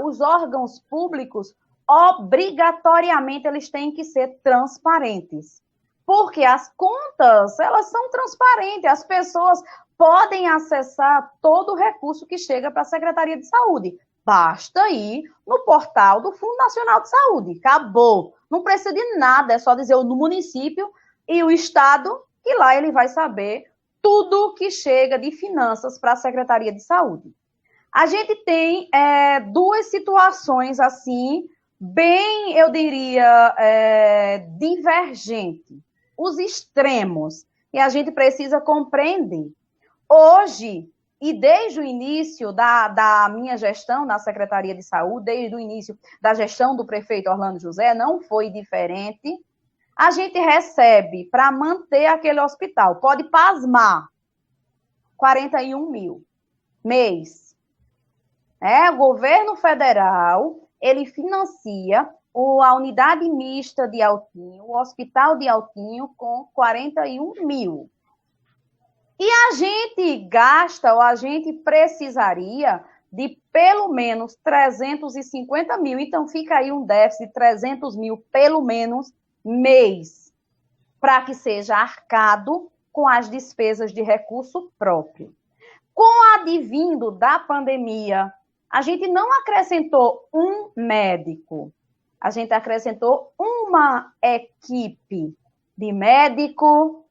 os órgãos públicos, obrigatoriamente, eles têm que ser transparentes. Porque as contas, elas são transparentes, as pessoas podem acessar todo o recurso que chega para a Secretaria de Saúde. Basta ir no portal do Fundo Nacional de Saúde. Acabou. Não precisa de nada, é só dizer no município e o Estado, que lá ele vai saber tudo que chega de finanças para a Secretaria de Saúde. A gente tem 2 situações assim, bem, eu diria, divergentes. Os extremos, e a gente precisa compreender. Hoje, e desde o início da minha gestão na Secretaria de Saúde, desde o início da gestão do prefeito Orlando José, não foi diferente. A gente recebe, para manter aquele hospital, pode pasmar, 41 mil mês. O governo federal, ele financia a unidade mista de Altinho, o hospital de Altinho, com 41 mil. E a gente gasta, ou a gente precisaria de pelo menos 350 mil. Então, fica aí um déficit de 300 mil, pelo menos, mês, para que seja arcado com as despesas de recurso próprio. Com o advindo da pandemia, a gente não acrescentou um médico, a gente acrescentou uma equipe de médico,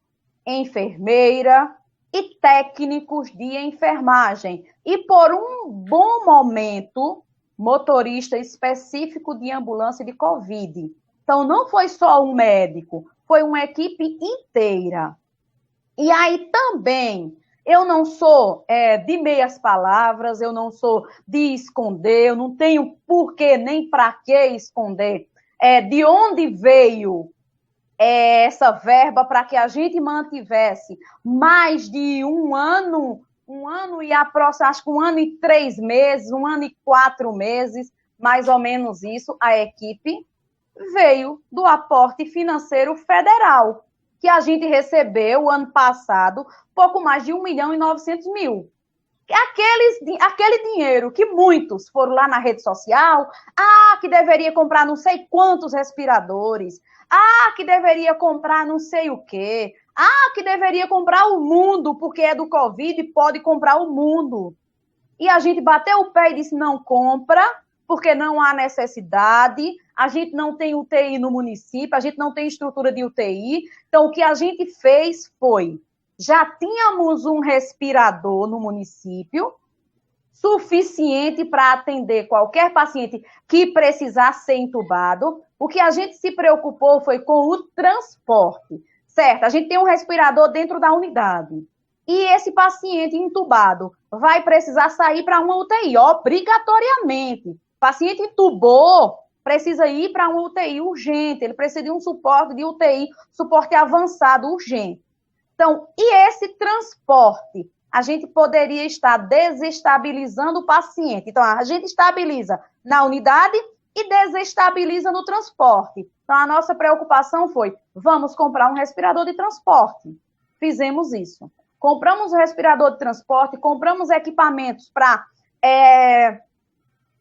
enfermeira e técnicos de enfermagem. E por um bom momento, motorista específico de ambulância de Covid. Então, não foi só um médico, foi uma equipe inteira. E aí também, eu não sou de meias palavras, eu não sou de esconder, eu não tenho porquê nem para que esconder de onde veio essa verba para que a gente mantivesse mais de um ano e acho que 1 ano e 3 meses, 1 ano e 4 meses, mais ou menos isso, a equipe veio do aporte financeiro federal, que a gente recebeu ano passado, pouco mais de 1.900.000. Aquele dinheiro que muitos foram lá na rede social, que deveria comprar não sei quantos respiradores, que deveria comprar não sei o quê, que deveria comprar o mundo, porque é do Covid e pode comprar o mundo. E a gente bateu o pé e disse, não compra, porque não há necessidade, a gente não tem UTI no município, a gente não tem estrutura de UTI, então o que a gente fez foi, já tínhamos um respirador no município, suficiente para atender qualquer paciente que precisasse ser entubado. O que a gente se preocupou foi com o transporte, certo? A gente tem um respirador dentro da unidade. E esse paciente entubado vai precisar sair para uma UTI, obrigatoriamente. O paciente entubou, precisa ir para uma UTI urgente, ele precisa de um suporte de UTI, suporte avançado urgente. Então, e esse transporte? A gente poderia estar desestabilizando o paciente. Então, a gente estabiliza na unidade e desestabiliza no transporte. Então, a nossa preocupação foi, vamos comprar um respirador de transporte. Fizemos isso. Compramos um respirador de transporte, compramos equipamentos para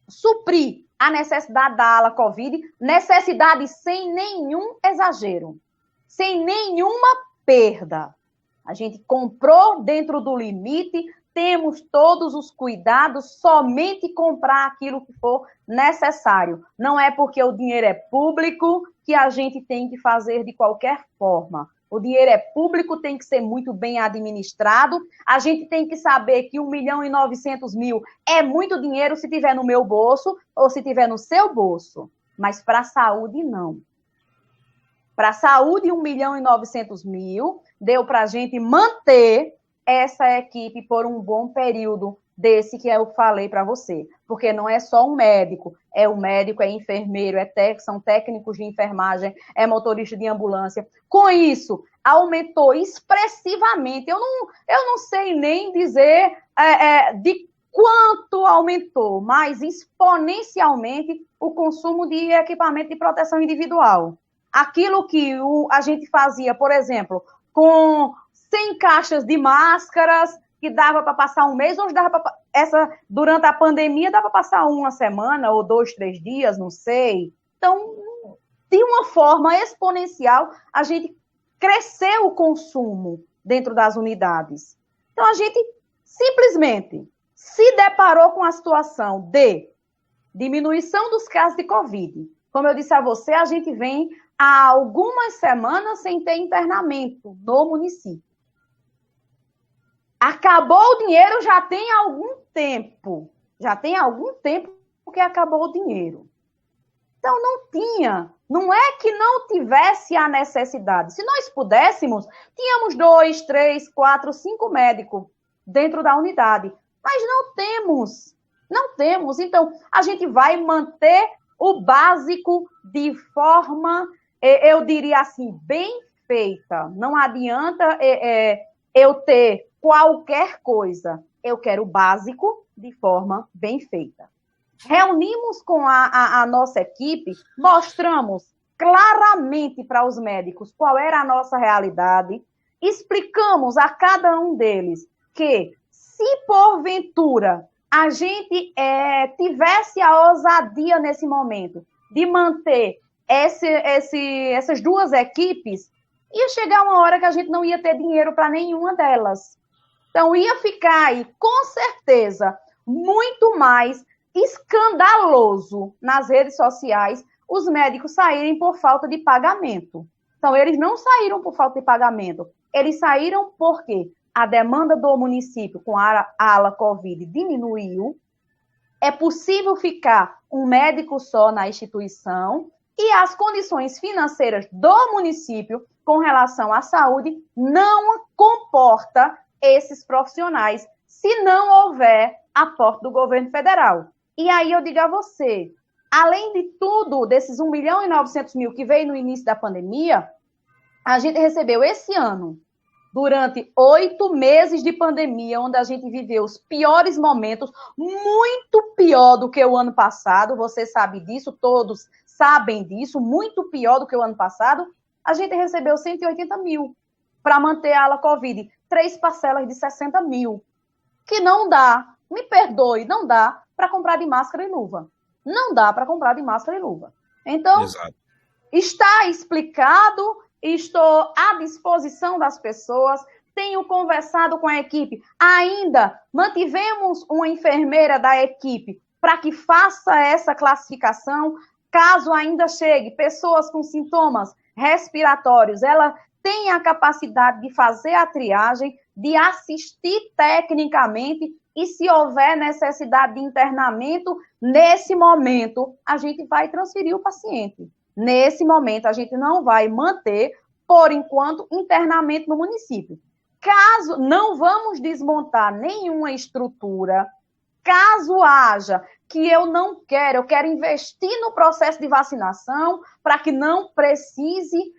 suprir a necessidade da ala Covid, necessidade sem nenhum exagero, sem nenhuma perda. A gente comprou dentro do limite, temos todos os cuidados, somente comprar aquilo que for necessário. Não é porque o dinheiro é público que a gente tem que fazer de qualquer forma. O dinheiro é público, tem que ser muito bem administrado. A gente tem que saber que 1.900.000 é muito dinheiro se tiver no meu bolso ou se tiver no seu bolso. mas para a saúde, não. Para a saúde, 1.900.000, deu para a gente manter essa equipe por um bom período desse que eu falei para você. Porque não é só um médico, é o médico, é enfermeiro, são técnicos de enfermagem, é motorista de ambulância. Com isso, aumentou expressivamente. Eu não sei nem dizer de quanto aumentou, mas exponencialmente o consumo de equipamento de proteção individual. Aquilo que a gente fazia, por exemplo, com 100 caixas de máscaras, que dava para passar um mês, hoje dava para durante a pandemia dava para passar uma semana, ou 2, 3 dias, não sei. Então, de uma forma exponencial, a gente cresceu o consumo dentro das unidades. Então, a gente simplesmente se deparou com a situação de diminuição dos casos de Covid. Como eu disse a você, a gente vem há algumas semanas sem ter internamento no município. Acabou o dinheiro já tem algum tempo. Já tem algum tempo que acabou o dinheiro. Então, não tinha. Não é que não tivesse a necessidade. Se nós pudéssemos, tínhamos 2, 3, 4, 5 médicos dentro da unidade. Mas não temos. Não temos. Então, a gente vai manter o básico de forma, eu diria assim, bem feita. Não adianta eu ter qualquer coisa. Eu quero o básico de forma bem feita. Reunimos com a nossa equipe, mostramos claramente para os médicos qual era a nossa realidade, explicamos a cada um deles que, se porventura a gente tivesse a ousadia nesse momento de manter essas duas equipes, ia chegar uma hora que a gente não ia ter dinheiro para nenhuma delas. Então, ia ficar aí, com certeza, muito mais escandaloso nas redes sociais os médicos saírem por falta de pagamento. Então, eles não saíram por falta de pagamento, eles saíram porque a demanda do município com a ala Covid diminuiu, é possível ficar um médico só na instituição e as condições financeiras do município com relação à saúde não comporta esses profissionais se não houver aporte do governo federal. E aí eu digo a você, além de tudo, desses 1.900.000 que veio no início da pandemia, a gente recebeu esse ano, durante 8 meses de pandemia, onde a gente viveu os piores momentos, muito pior do que o ano passado, você sabe disso, todos sabem disso, muito pior do que o ano passado, a gente recebeu 180 mil para manter a ala Covid, 3 parcelas de 60 mil, que não dá, me perdoe, não dá para comprar de máscara e luva. Não dá para comprar de máscara e luva. Então, exato. Está explicado, estou à disposição das pessoas, tenho conversado com a equipe, ainda mantivemos uma enfermeira da equipe para que faça essa classificação, caso ainda chegue pessoas com sintomas respiratórios, ela tem a capacidade de fazer a triagem, de assistir tecnicamente e se houver necessidade de internamento, nesse momento, a gente vai transferir o paciente. Nesse momento, a gente não vai manter, por enquanto, internamento no município. Caso não vamos desmontar nenhuma estrutura, caso haja que eu quero investir no processo de vacinação para que não precise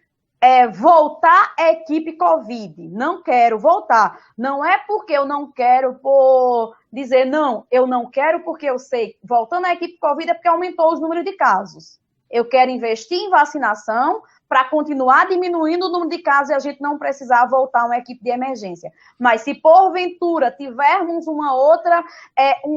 voltar a equipe Covid. Não quero voltar. Não é porque eu não quero por dizer, não, eu não quero porque eu sei, voltando à equipe Covid é porque aumentou os números de casos. Eu quero investir em vacinação para continuar diminuindo o número de casos e a gente não precisar voltar a uma equipe de emergência. Mas se porventura tivermos um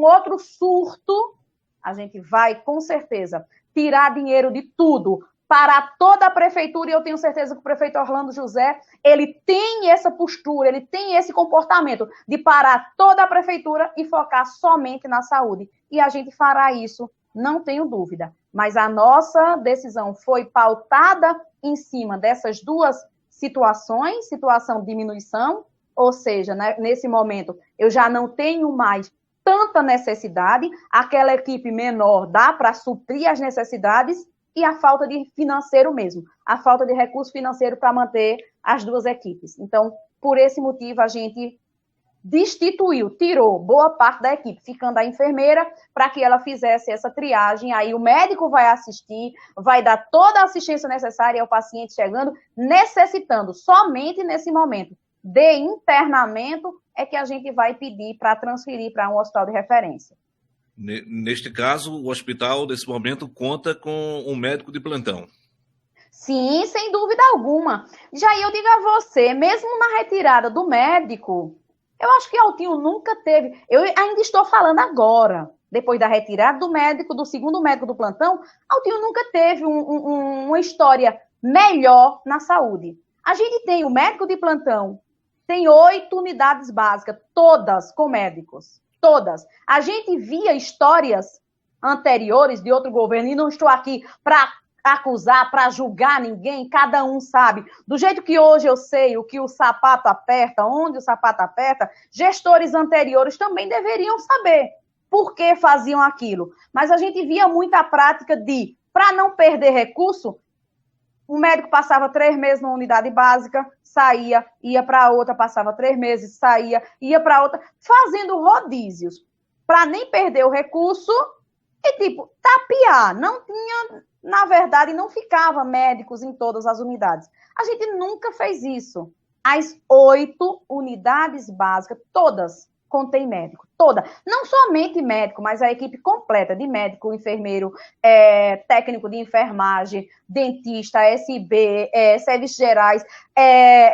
outro surto, a gente vai, com certeza, tirar dinheiro de tudo para toda a prefeitura, e eu tenho certeza que o prefeito Orlando José, ele tem essa postura, ele tem esse comportamento de parar toda a prefeitura e focar somente na saúde. E a gente fará isso, não tenho dúvida. Mas a nossa decisão foi pautada em cima dessas duas situações, situação de diminuição, ou seja, né, nesse momento eu já não tenho mais tanta necessidade, aquela equipe menor dá para suprir as necessidades, e a falta de financeiro mesmo, a falta de recurso financeiro para manter as duas equipes. Então, por esse motivo, a gente destituiu, tirou boa parte da equipe, ficando a enfermeira para que ela fizesse essa triagem. Aí o médico vai assistir, vai dar toda a assistência necessária ao paciente chegando, necessitando somente nesse momento de internamento é que a gente vai pedir para transferir para um hospital de referência. Neste caso, o hospital, nesse momento, conta com um médico de plantão. Sim, sem dúvida alguma. Já eu digo a você, mesmo na retirada do médico, eu acho que Altinho nunca teve. Eu ainda estou falando agora, depois da retirada do médico, do segundo médico do plantão, Altinho nunca teve uma história melhor na saúde. A gente tem o médico de plantão, tem 8 unidades básicas, todas com médicos. Todas. A gente via histórias anteriores de outro governo, e não estou aqui para acusar, para julgar ninguém, cada um sabe. Do jeito que hoje eu sei o que o sapato aperta, onde o sapato aperta, gestores anteriores também deveriam saber por que faziam aquilo. Mas a gente via muita prática de, para não perder recurso, o médico passava 3 meses numa unidade básica, saía, ia para outra, passava 3 meses, saía, ia para outra, fazendo rodízios, para nem perder o recurso e, tipo, tapear. Não tinha, na verdade, não ficava médicos em todas as unidades. A gente nunca fez isso. As 8 unidades básicas, todas contém médico, toda. Não somente médico, mas a equipe completa de médico, enfermeiro, técnico de enfermagem, dentista, SB, serviços gerais,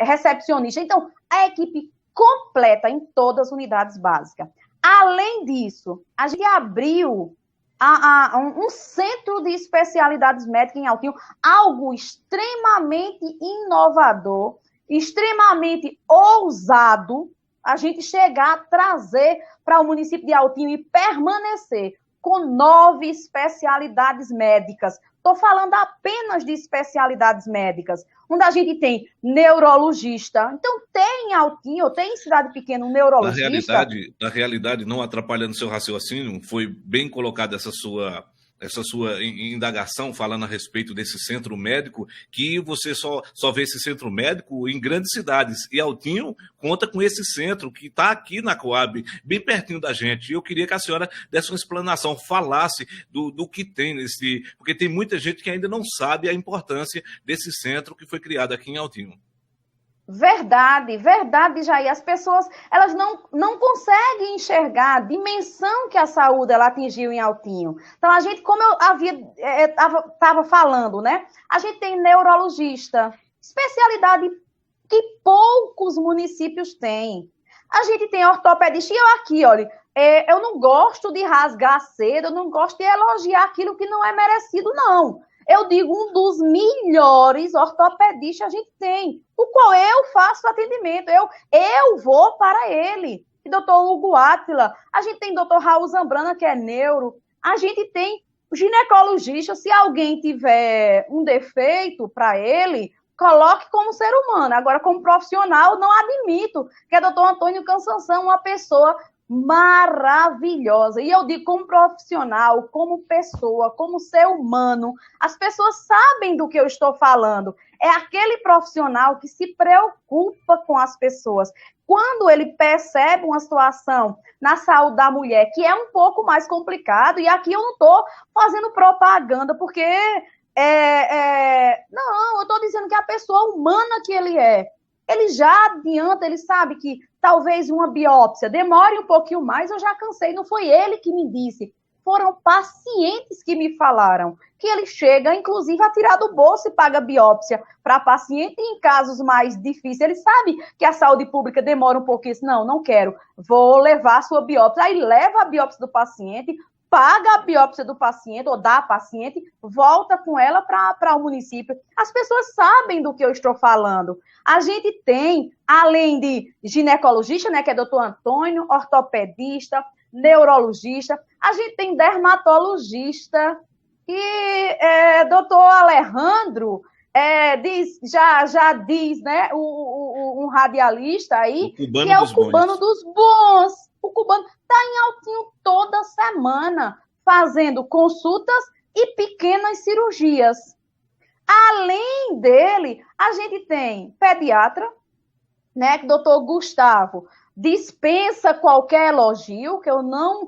recepcionista. Então, a equipe completa em todas as unidades básicas. Além disso, a gente abriu um centro de especialidades médicas em Altinho, algo extremamente inovador, extremamente ousado, a gente chegar a trazer para o município de Altinho e permanecer com 9 especialidades médicas. Estou falando apenas de especialidades médicas, onde a gente tem neurologista. Então, tem em Altinho, tem em cidade pequena um neurologista. Na realidade, não atrapalhando seu raciocínio, foi bem colocada essa sua indagação, falando a respeito desse centro médico, que você só vê esse centro médico em grandes cidades. E Altinho conta com esse centro, que está aqui na Coab, bem pertinho da gente. E eu queria que a senhora desse uma explanação, falasse do que tem nesse... Porque tem muita gente que ainda não sabe a importância desse centro que foi criado aqui em Altinho. Verdade, verdade, Jair. As pessoas, elas não conseguem enxergar a dimensão que a saúde ela atingiu em Altinho. Então, a gente, como eu estava falando, né? A gente tem neurologista, especialidade que poucos municípios têm. A gente tem ortopedista, e eu aqui, olha, eu não gosto de rasgar cedo, eu não gosto de elogiar aquilo que não é merecido, não. Eu digo, um dos melhores ortopedistas a gente tem, o qual eu faço atendimento, eu vou para ele. E doutor Hugo Átila, a gente tem doutor Raul Zambrana, que é neuro, a gente tem ginecologista, se alguém tiver um defeito para ele, coloque como ser humano. Agora, como profissional, não admito que é doutor Antônio Cansanção, uma pessoa maravilhosa. E eu digo, como profissional, como pessoa, como ser humano, as pessoas sabem do que eu estou falando. É aquele profissional que se preocupa com as pessoas. Quando ele percebe uma situação na saúde da mulher que é um pouco mais complicado, e aqui eu não estou fazendo propaganda, porque não, eu estou dizendo que a pessoa humana que ele é, ele já adianta, ele sabe que talvez uma biópsia demore um pouquinho mais, eu já cansei, não foi ele que me disse, foram pacientes que me falaram, que ele chega, inclusive, a tirar do bolso e paga biópsia para paciente em casos mais difíceis. Ele sabe que a saúde pública demora um pouquinho, não quero, vou levar a sua biópsia, aí leva a biópsia do paciente, paga a biópsia do paciente, ou da paciente, volta com ela para o município. As pessoas sabem do que eu estou falando. A gente tem, além de ginecologista, né, que é doutor Antônio, ortopedista, neurologista, a gente tem dermatologista, que doutor Alejandro já diz, né, um radialista aí, que é o cubano dos bons. O cubano está em Altinho toda semana, fazendo consultas e pequenas cirurgias. Além dele, a gente tem pediatra, né, que o doutor Gustavo dispensa qualquer elogio, que eu não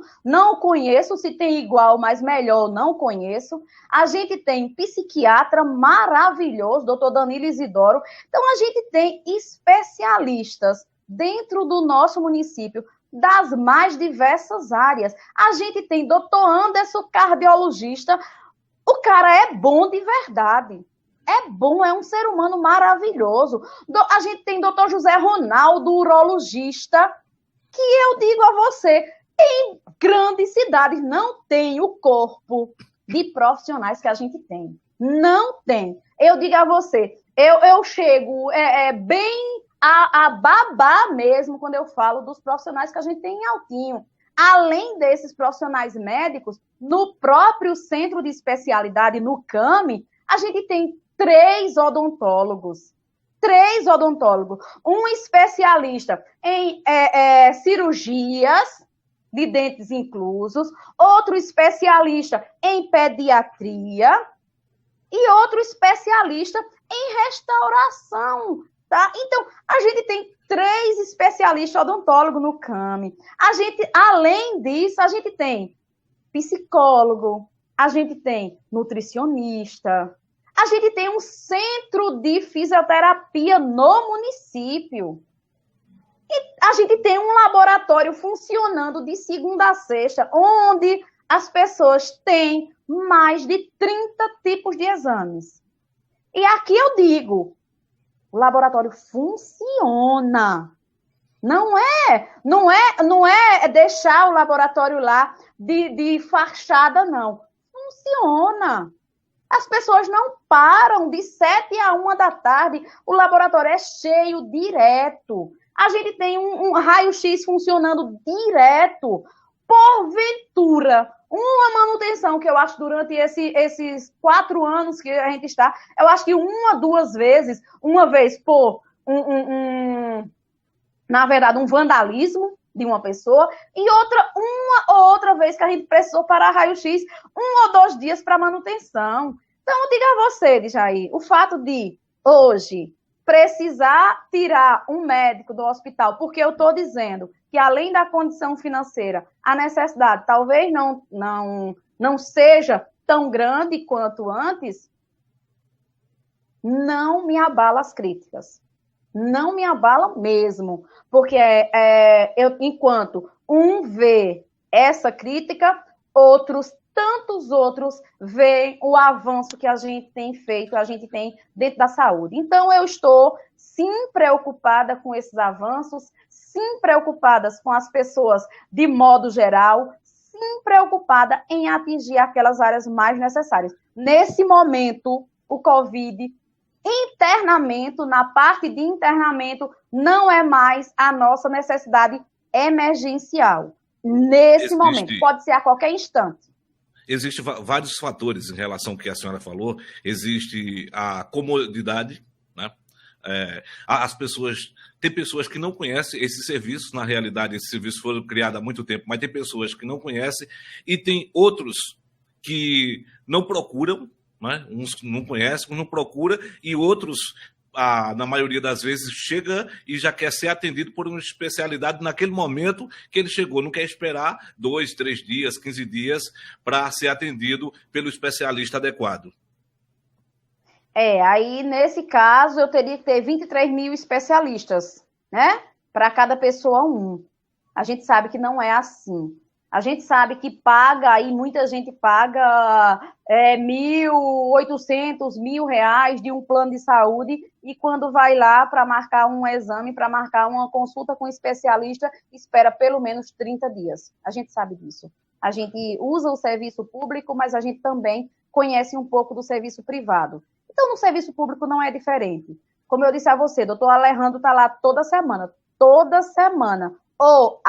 conheço, se tem igual, mas melhor, não conheço. A gente tem psiquiatra maravilhoso, doutor Danilo Isidoro. Então, a gente tem especialistas dentro do nosso município, das mais diversas áreas. A gente tem doutor Anderson, cardiologista. O cara é bom de verdade. É bom, é um ser humano maravilhoso. A gente tem doutor José Ronaldo, urologista, que eu digo a você, em grandes cidades não tem o corpo de profissionais que a gente tem. Não tem. Eu digo a você, eu chego bem a babar mesmo quando eu falo dos profissionais que a gente tem em Altinho. Além desses profissionais médicos, no próprio centro de especialidade, no CAMI, a gente tem 3 odontólogos, um especialista em cirurgias de dentes inclusos, outro especialista em pediatria e outro especialista em restauração, tá? Então, a gente tem 3 especialistas odontólogos no CAMI. Além disso, a gente tem psicólogo, a gente tem nutricionista, a gente tem um centro de fisioterapia no município. E a gente tem um laboratório funcionando de segunda a sexta, onde as pessoas têm mais de 30 tipos de exames. E aqui eu digo, o laboratório funciona. Não é deixar o laboratório lá de fachada, não. Funciona. As pessoas não param de 7 a 1 da tarde. O laboratório é cheio direto. A gente tem um raio-x funcionando direto. Porventura, uma manutenção que eu acho durante esses 4 anos que a gente está, eu acho que 1 ou 2 vezes, uma vez por na verdade, um vandalismo de uma pessoa, e uma ou outra vez que a gente precisou parar raio-x, 1 ou 2 dias para manutenção. Então, diga a você, Djair, o fato de, hoje, precisar tirar um médico do hospital, porque eu estou dizendo que, além da condição financeira, a necessidade talvez não seja tão grande quanto antes, não me abala as críticas. Não me abala mesmo, porque enquanto um vê essa crítica, tantos outros veem o avanço que a gente tem feito, a gente tem dentro da saúde. Então, eu estou, sim, preocupada com esses avanços, sim, preocupadas com as pessoas de modo geral, sim, preocupada em atingir aquelas áreas mais necessárias. Nesse momento, o Covid, internamento, na parte de internamento, não é mais a nossa necessidade emergencial. Nesse momento, pode ser a qualquer instante. Existem vários fatores em relação ao que a senhora falou. Existe a comodidade, né? Tem pessoas que não conhecem esses serviços. Na realidade, esses serviços foram criados há muito tempo, mas tem pessoas que não conhecem e tem outros que não procuram, né? Uns não conhecem, não procuram, e outros, na maioria das vezes, chega e já quer ser atendido por uma especialidade naquele momento que ele chegou. Não quer esperar 2, 3 dias, 15 dias para ser atendido pelo especialista adequado. Aí, nesse caso, eu teria que ter 23 mil especialistas, né? Para cada pessoa um. A gente sabe que não é assim. A gente sabe que paga, aí muita gente paga 1.800, R$1.000 de um plano de saúde, e quando vai lá para marcar um exame, para marcar uma consulta com um especialista, espera pelo menos 30 dias. A gente sabe disso. A gente usa o serviço público, mas a gente também conhece um pouco do serviço privado. Então, no serviço público não é diferente. Como eu disse a você, doutor Alejandro está lá toda semana, ou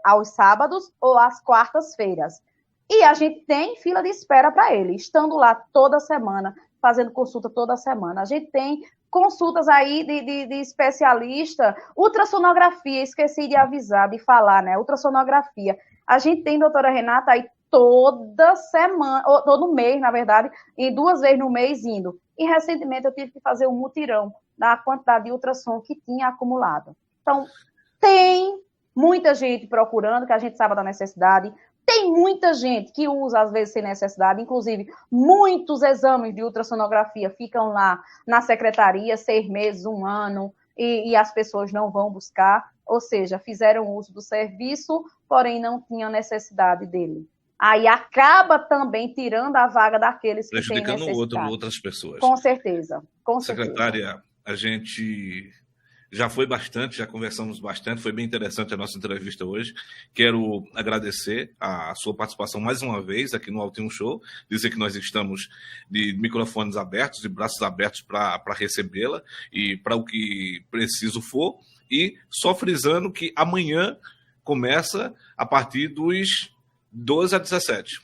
aos sábados ou às quartas-feiras. E a gente tem fila de espera para ele, estando lá toda semana, fazendo consulta toda semana. A gente tem consultas aí de especialista, ultrassonografia, esqueci de avisar, de falar, né? Ultrassonografia. A gente tem, doutora Renata, aí toda semana, ou todo mês, na verdade, e 2 vezes no mês indo. E recentemente eu tive que fazer um mutirão da quantidade de ultrassom que tinha acumulado. Então, tem muita gente procurando, que a gente sabe da necessidade, tem muita gente que usa, às vezes, sem necessidade, inclusive, muitos exames de ultrassonografia ficam lá na secretaria, 6 meses, 1 ano, e as pessoas não vão buscar, ou seja, fizeram uso do serviço, porém não tinham necessidade dele. Aí acaba também tirando a vaga daqueles que têm necessidade. Outras pessoas. Com certeza, com certeza. Secretária, a gente já foi bastante, já conversamos bastante, foi bem interessante a nossa entrevista hoje. Quero agradecer a sua participação mais uma vez aqui no Altinho Show, dizer que nós estamos de microfones abertos, de braços abertos para recebê-la e para o que preciso for. E só frisando que amanhã começa a partir dos 12 a 17.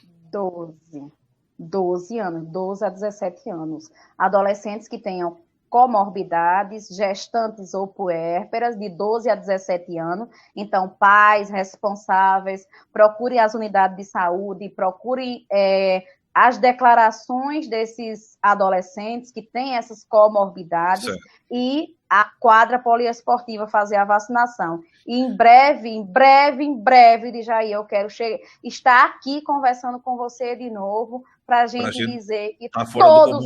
12 anos, 12 a 17 anos. Adolescentes que tenham comorbidades, gestantes ou puérperas, de 12 a 17 anos. Então, pais responsáveis, procurem as unidades de saúde, procurem as declarações desses adolescentes que têm essas comorbidades, certo, e a quadra poliesportiva fazer a vacinação. E em breve, Djaí, eu quero estar aqui conversando com você de novo para a gente dizer que todos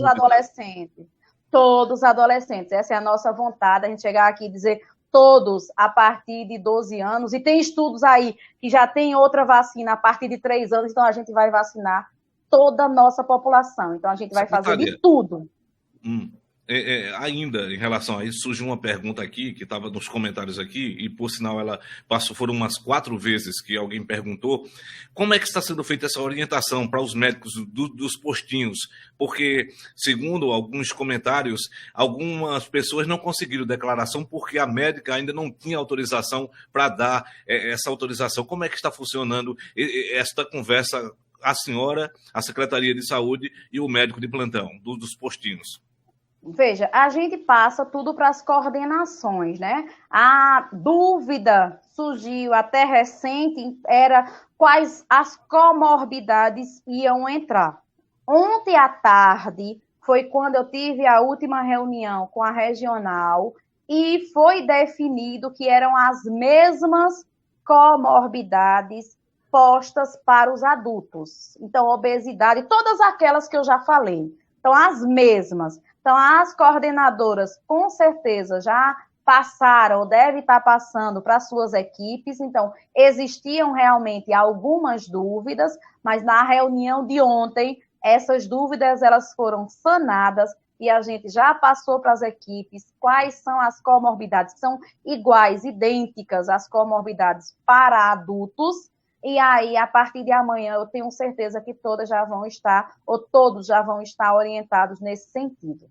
os adolescentes, essa é a nossa vontade, a gente chegar aqui e dizer todos a partir de 12 anos, e tem estudos aí que já tem outra vacina a partir de 3 anos, então a gente vai vacinar toda a nossa população, então a gente vai fazer de tudo. Ainda em relação a isso, surgiu uma pergunta aqui, que estava nos comentários aqui, e por sinal ela passou, foram umas 4 vezes que alguém perguntou, como é que está sendo feita essa orientação para os médicos dos postinhos? Porque, segundo alguns comentários, algumas pessoas não conseguiram declaração porque a médica ainda não tinha autorização para dar essa autorização. Como é que está funcionando esta conversa, a senhora, a Secretaria de Saúde e o médico de plantão dos postinhos? Veja, a gente passa tudo para as coordenações, né? A dúvida surgiu até recente, era quais as comorbidades iam entrar. Ontem à tarde foi quando eu tive a última reunião com a regional e foi definido que eram as mesmas comorbidades postas para os adultos. Então, obesidade, todas aquelas que eu já falei. Então, as mesmas. Então, as coordenadoras, com certeza, já passaram ou devem estar passando para suas equipes. Então, existiam realmente algumas dúvidas, mas na reunião de ontem, essas dúvidas elas foram sanadas e a gente já passou para as equipes quais são as comorbidades, que são iguais, idênticas às comorbidades para adultos. E aí, a partir de amanhã, eu tenho certeza que todas já vão estar, ou todos já vão estar orientados nesse sentido.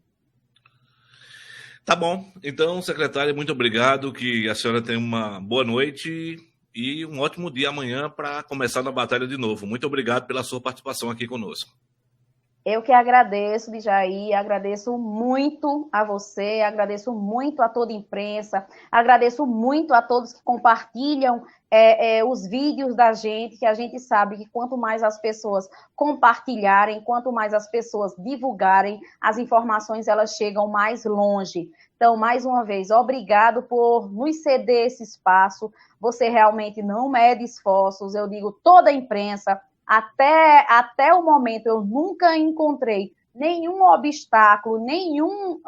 Tá bom. Então, secretária, muito obrigado, que a senhora tenha uma boa noite e um ótimo dia amanhã para começar na batalha de novo. Muito obrigado pela sua participação aqui conosco. Eu que agradeço, Djaí, agradeço muito a você, agradeço muito a toda a imprensa, agradeço muito a todos que compartilham os vídeos da gente, que a gente sabe que quanto mais as pessoas compartilharem, quanto mais as pessoas divulgarem, as informações elas chegam mais longe. Então, mais uma vez, obrigado por nos ceder esse espaço, você realmente não mede esforços, eu digo toda a imprensa, até o momento eu nunca encontrei nenhum obstáculo, nenhum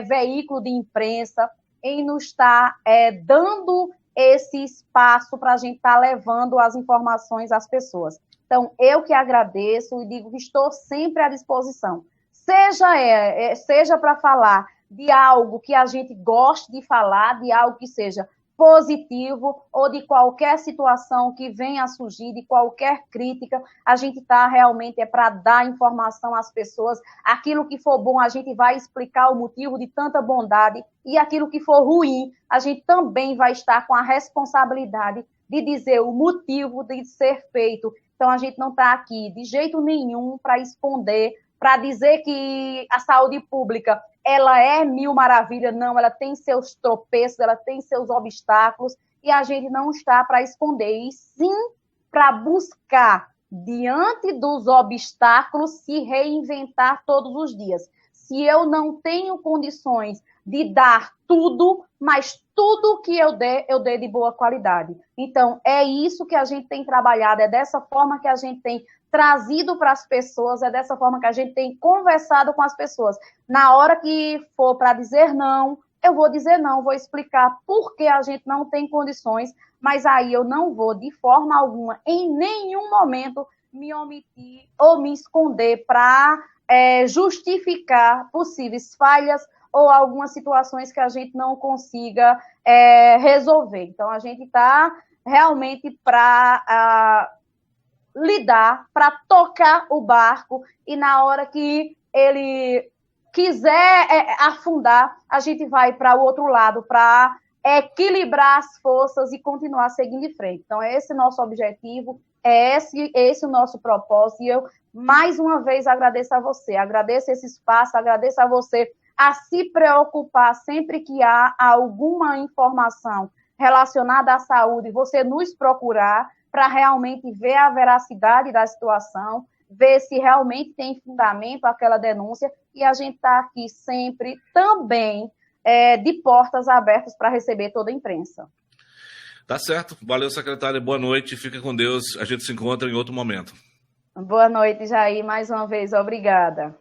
veículo de imprensa em nos estar dando esse espaço para a gente estar levando as informações às pessoas. Então, eu que agradeço e digo que estou sempre à disposição. Seja para falar de algo que a gente goste de falar, de algo que seja positivo ou de qualquer situação que venha a surgir, de qualquer crítica, a gente está realmente para dar informação às pessoas. Aquilo que for bom, a gente vai explicar o motivo de tanta bondade e aquilo que for ruim, a gente também vai estar com a responsabilidade de dizer o motivo de ser feito. Então, a gente não está aqui de jeito nenhum para esconder, para dizer que a saúde pública ela é mil maravilhas, não, ela tem seus tropeços, ela tem seus obstáculos, e a gente não está para esconder, e sim para buscar diante dos obstáculos, se reinventar todos os dias. Se eu não tenho condições de dar tudo, mas tudo que eu dê de boa qualidade. Então, é isso que a gente tem trabalhado, é dessa forma que a gente tem trazido para as pessoas, é dessa forma que a gente tem conversado com as pessoas. Na hora que for para dizer não, eu vou dizer não, vou explicar por que a gente não tem condições, mas aí eu não vou, de forma alguma, em nenhum momento, me omitir ou me esconder para justificar possíveis falhas ou algumas situações que a gente não consiga resolver. Então, a gente está realmente para lidar, para tocar o barco, e na hora que ele quiser afundar, a gente vai para o outro lado, para equilibrar as forças e continuar seguindo em frente. Então, é esse nosso objetivo, é esse o nosso propósito, e eu, mais uma vez, agradeço a você, agradeço esse espaço, agradeço a você a se preocupar sempre que há alguma informação relacionada à saúde, você nos procurar para realmente ver a veracidade da situação, ver se realmente tem fundamento aquela denúncia, e a gente está aqui sempre também de portas abertas para receber toda a imprensa. Tá certo. Valeu, secretária. Boa noite. Fica com Deus. A gente se encontra em outro momento. Boa noite, Jair. Mais uma vez, obrigada.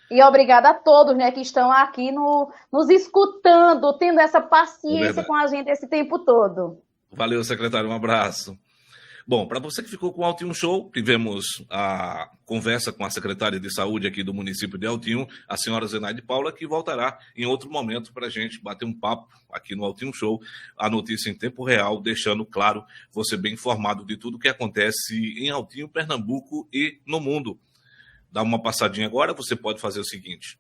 E obrigada a todos, né, que estão aqui nos escutando, tendo essa paciência com a gente esse tempo todo. Valeu, secretário. Um abraço. Bom, para você que ficou com o Altinho Show, tivemos a conversa com a secretária de saúde aqui do município de Altinho, a senhora Zenaide Paula, que voltará em outro momento para a gente bater um papo aqui no Altinho Show, a notícia em tempo real, deixando claro, você bem informado de tudo que acontece em Altinho, Pernambuco e no mundo. Dá uma passadinha agora, você pode fazer o seguinte,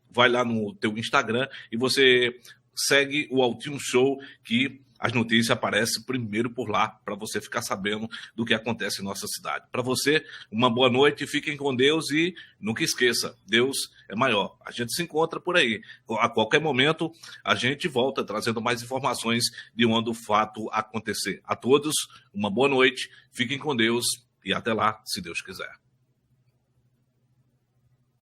vai lá no teu Instagram e você segue o Altinho Show, que as notícias aparecem primeiro por lá, para você ficar sabendo do que acontece em nossa cidade. Para você, uma boa noite, fiquem com Deus e nunca esqueça, Deus é maior. A gente se encontra por aí. A qualquer momento, a gente volta trazendo mais informações de onde o fato acontecer. A todos, uma boa noite, fiquem com Deus e até lá, se Deus quiser.